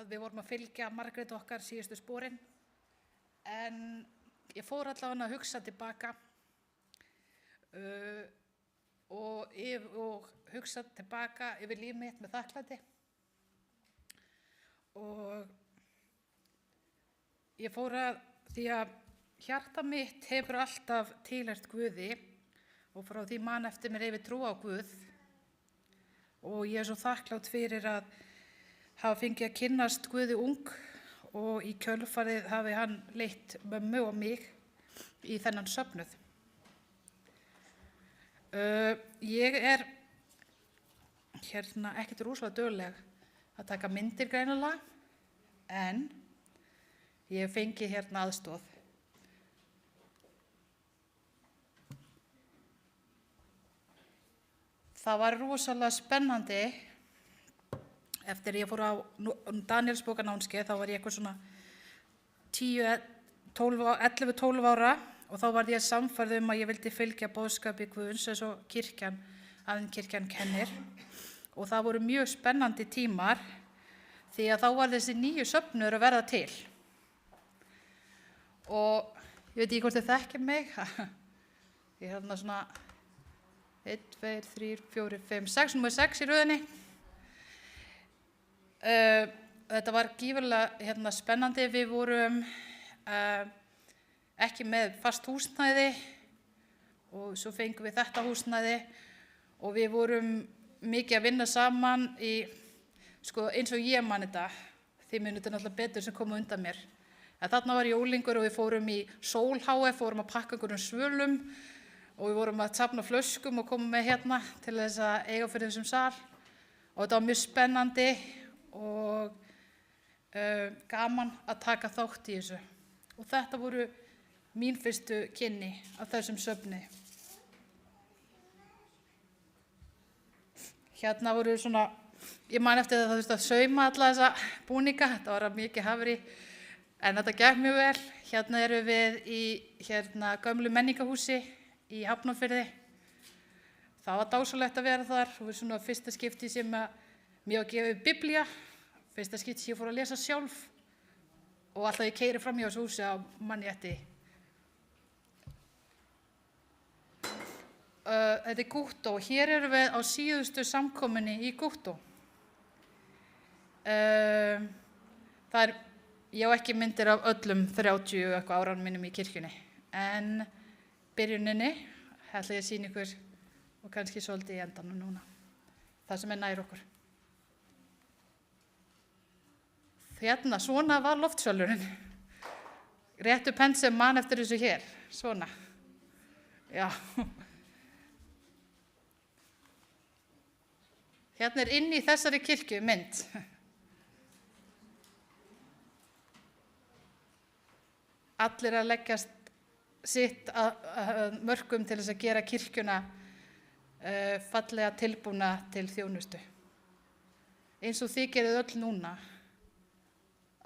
við vorum að fylgja Margréti okkar síðustu sporin, en ég fór allavega að hugsa tilbaka og hugsa tilbaka yfir líf mitt með þakklæti og ég fór að því að hjarta mitt hefur alltaf tilheyrt Guði og frá því man eftir mér hefur trú á Guð og ég svo þakklátt fyrir að hafa fengið að kynnast Guði ung og í kjölfarið hafi hann leitt mömmu og mig í þennan söfnuð. Ég hérna ekkert rosalega dugleg að taka myndir greinilega, en ég fengi hérna aðstoð. Það var rosalega spennandi. Eftir ég fór á Danielsbókarnámskeið, þá var ég eitthvað svona 11-12 ára og þá var ég sannfærð að ég vildi fylgja boðskapi Guðs eins og kirkjan kennir. Og það voru mjög spennandi tímar því að þá var þessi nýju söfnuður að verða til. Og ég veit ekki hvort þið þekkið mig. Ég er hérna svona 1, 2, 3, 4, 5, 6, númer 6 í röðinni. Þetta var gífurlega spennandi. Við vorum ekki með fast húsnæði og svo fengum við þetta húsnæði og við vorum mikið að vinna saman í, eins og ég man þetta, þið munið þetta náttúrulega betur sem komu undan mér. En þarna var ég unglingur og við fórum í Sól HF, fórum að pakka einhverjum svölum og við vorum að safna flöskum og komum með hérna til þess að eiga fyrir þessum sal og þetta var mjög spennandi og gaman að taka þátt í þessu. Og þetta voru mín fyrstu kynni af þessum söfni. Hérna voru svona, ég man eftir það þurfti að sauma alla þessa búninga, þetta var mikið hafri, en þetta gekk mjög vel. Hérna erum við í gömlu menningahúsi í Hafnarfirði. Það var dásalegt að vera þar og svona fyrsta skipti sem mér var gefið biblía, fyrsta skipti sem ég fór að lesa sjálf og alltaf ég keyri fram hjá þessu húsi á manni eftir. Þetta er Gúttó og hér erum við á síðustu samkomunni í Gúttó. Ég á ekki myndir af öllum 30 eitthvað áranum mínum í kirkjunni, en byrjuninni ætla ég að sýna ykkur og kannski svolítið í endanum núna, það sem nær okkur. Hérna, svona var loftsvölurinn. Réttu penn sem man eftir þessu hér, svona. Já. Hérna inn í þessari kirkju mynd. Allir að leggjast sitt að mörkum til þess að gera kirkjuna fallega tilbúna til þjónustu. Eins og þið gerið öll núna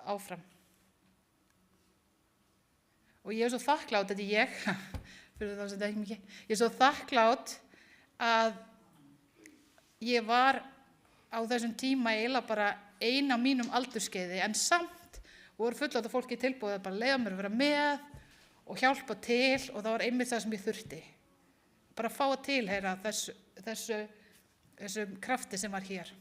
áfram. Og ég svo þakklátt, þetta ég, fyrir þá sem þetta ekki mikið, ég svo þakklátt að ég var á þessum tíma eiginlega bara ein á mínum aldurskeiði, en samt voru fullorðið fólki tilbúið að bara leyfa mér að vera með og hjálpa til, og það var einmitt það sem ég þurfti. Bara að fá að tilheyra þessu krafti sem var hér.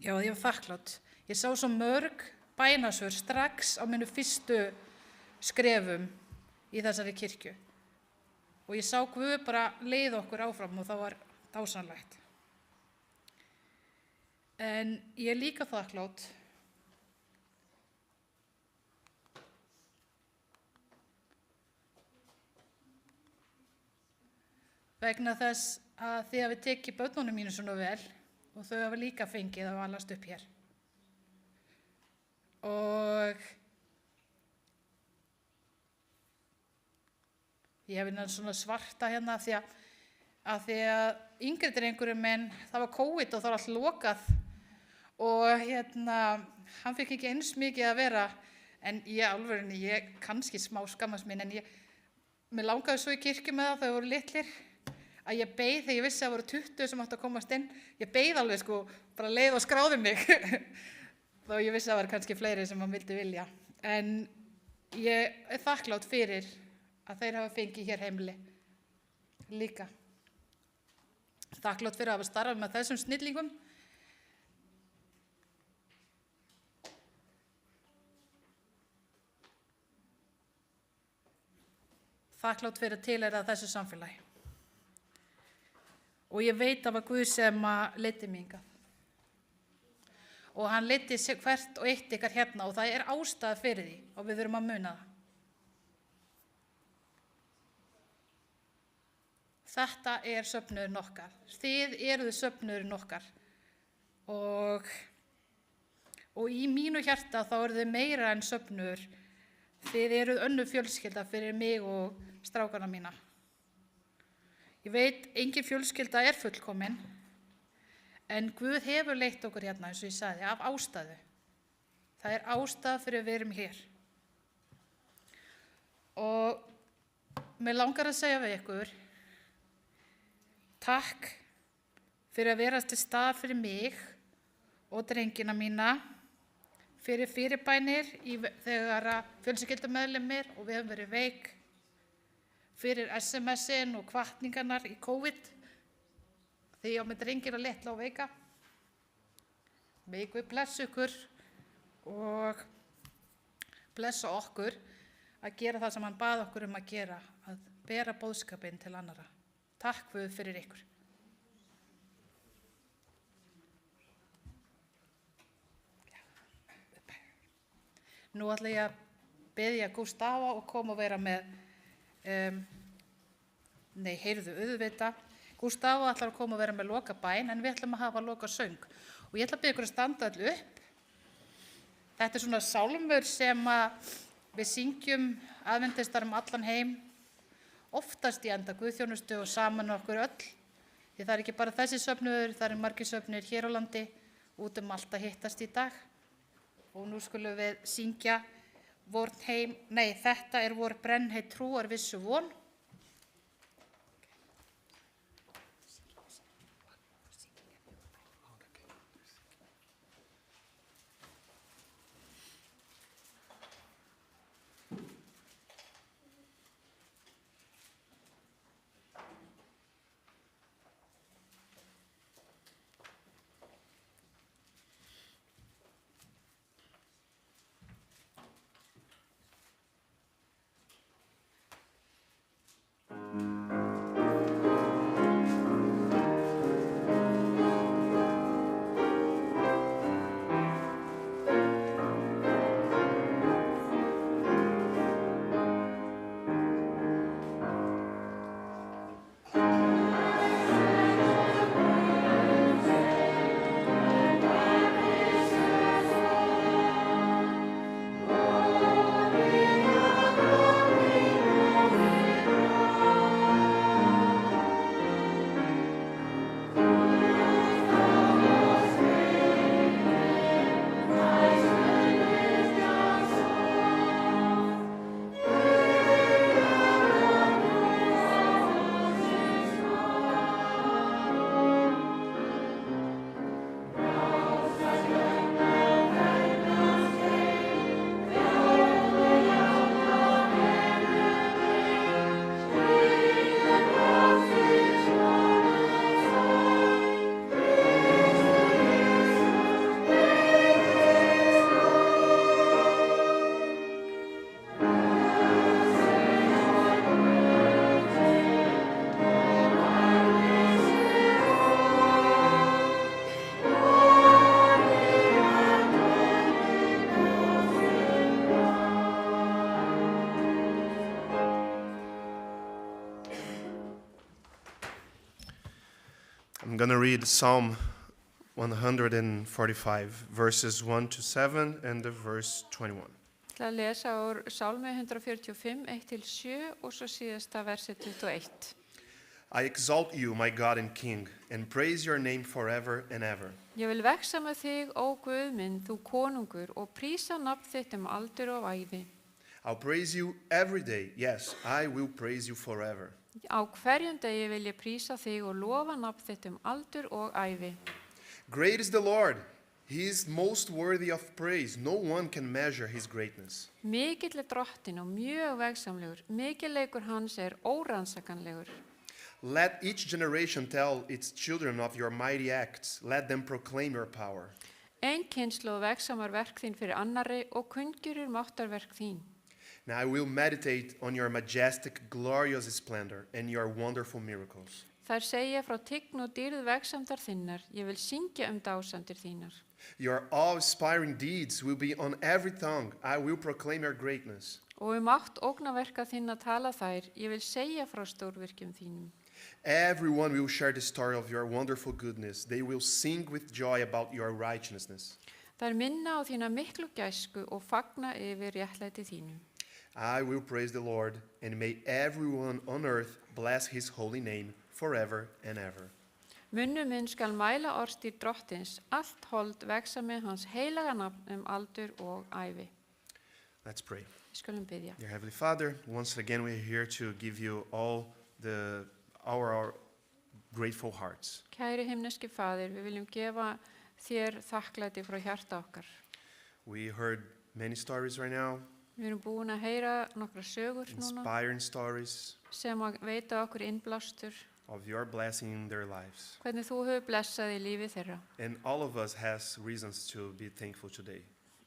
Já, ég var þakklátt. Ég sá svo mörg bænasvör strax á mínu fyrstu skrefum í þessari kirkju. Og ég sá Guð bara leið okkur áfram og það var dásamlegt. En ég er líka þakklátt vegna þess að þið hafið tekið börnunum mínu svona vel og þau hafa líka fengið að alast upp hér. Og ég hef innan svona svarta hérna af því að yngri drengurinn minn, það var COVID og það var allt lokað og hann fikk ekki eins mikið að vera, en ég kannski smá skammast mín, en mér langaði svo í kirkju með það þegar þau voru litlir, að ég beið þegar ég vissi að það voru 20 sem áttu að komast inn, ég beið alveg bara leið og skráði mig, þó ég vissi að það var kannski fleiri sem maður vildi. En ég er þakklátt fyrir að þeir hafa fengið hér heimili líka. Þakklátt fyrir að hafa starfað með þessum snillingum. Þakklátt fyrir að tilheyra þessu samfélagi. Og ég veit að það var Guð sem leiddi mig hingað. Og hann leiddi hvert og eitt ykkar hérna og það er ástæða fyrir því og við þurfum að muna það. Þetta er söfnuðurinn okkar. Þið eruð söfnuðurinn okkar. Og í mínu hjarta þá eru þið meira en söfnuður. Þið eruð önnur fjölskylda fyrir mig og strákana mína. Ég veit, engin fjölskylda er fullkomin, en Guð hefur leitt okkur hérna, eins og ég sagði, af ástæðu. Það er ástæða fyrir að við erum hér. Og mig langar að segja við ykkur, takk fyrir að vera til stað fyrir mig og drengina mína, fyrir fyrirbænir þegar fjölskyldameðlimir og við höfum verið veik, fyrir SMS-in og hvatningarnar í COVID, þegar ég á með drengir að litla og veika. Megi Guð blessa ykkur og blessa okkur að gera það sem hann bað okkur að gera, að bera boðskapinn til annarra. Takk Guð fyrir ykkur. Nú ætla ég að biðja Gústafa og koma og vera með auðvitað. Gústafa ætlar að koma og vera með loka bæn, en við ætlum að hafa loka söng. Og ég ætla að biðja ykkur að standa öll upp. Þetta er svona sálmur sem við syngjum aðventistar allan heim, oftast í enda guðþjónustu og saman okkur öll. Því það er ekki bara þessi söfnuður, það eru margir söfnuðir hér á landi, út allt að hittast í dag. Og nú skulum við syngja þetta er vor brennheit trúar vissu von. I'm going to read Psalm 145, verses 1 to 7 and the verse 21. Ég ætla að lesa úr Sálmi 145, 1-7 og svo síðasta versi 21. I exalt you, my God and King, and praise your name forever and ever. Ég vil vexa með þig, ó Guð minn, þú konungur, og prísa nafn þitt aldur og ævi. I'll praise you every day. Yes, I will praise you forever. Á hverjum degi vil ég prísa þig og lofa nafn þitt aldur og ævi. Great is the Lord. He is most worthy of praise. No one can measure his greatness. Mikill drottin og mjög vegsamlegur, mikilleikur hans órannsakanlegur. Let each generation tell its children of your mighty acts. Let them proclaim your power. Ein kynslóð vegsamar verk þín fyrir annarri og kunngjörur máttarverk þín. Now I will meditate on your majestic, glorious splendor and your wonderful miracles. Þær segja frá tign og dýrð vegsamdar þinnar, ég vil syngja dásamdir þínar. Your awe-inspiring deeds will be on every tongue. I will proclaim your greatness. Og mátt ógnaverka þinna tala þær, ég vil segja frá stórvirkjum þínum. Everyone will share the story of your wonderful goodness. They will sing with joy about your righteousness. Þær minna á þína miklu gæsku og fagna yfir réttlæti þínu. I will praise the Lord, and may everyone on earth bless his holy name forever and ever. Munnu minn skal mæla orðstír drottins, allt hold vexa með hans heilaga nafn aldur og ævi. Let's pray. Við skulum biðja. Dear Heavenly Father, once again we're here to give you all our grateful hearts. Kæri himneski faðir, við viljum gefa þér þakklæti frá hjarta okkar. We heard many stories right now, Við erum búin að heyra nokkra sögur núna inspiring stories sem að veita okkur innblástur, of your blessing in their lives. hvernig þú hefur blessað í lífi þeirra. And all of us has reasons to be thankful today.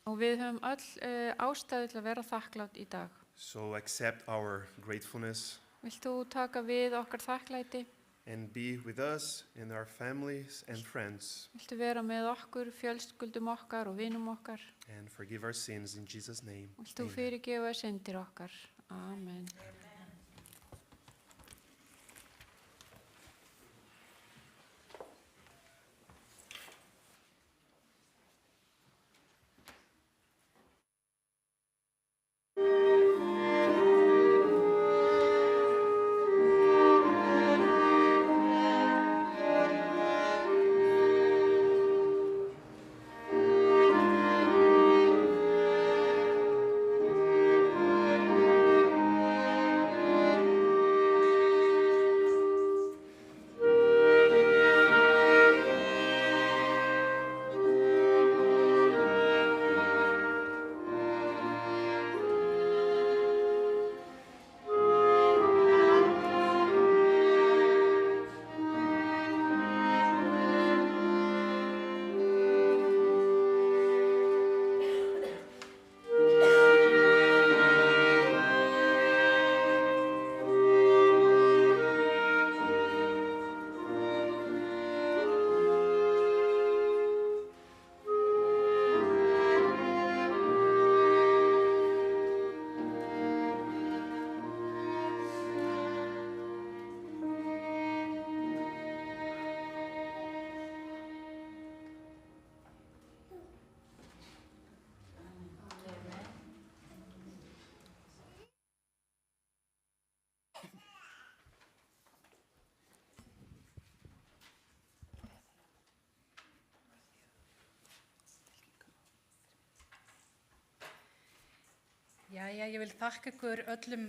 Og við höfum öll ástæðu til að vera þakklátt í dag. So accept our gratefulness Vilt þú taka við okkar þakklæti? and be with us and our families and friends, Viltu vera með okkur, fjölskyldum okkar og vinum okkar? and forgive our sins in Jesus' name. Vilt þú Amen. fyrirgefa syndir okkar? Amen. Jæja, ég vil þakka ykkur öllum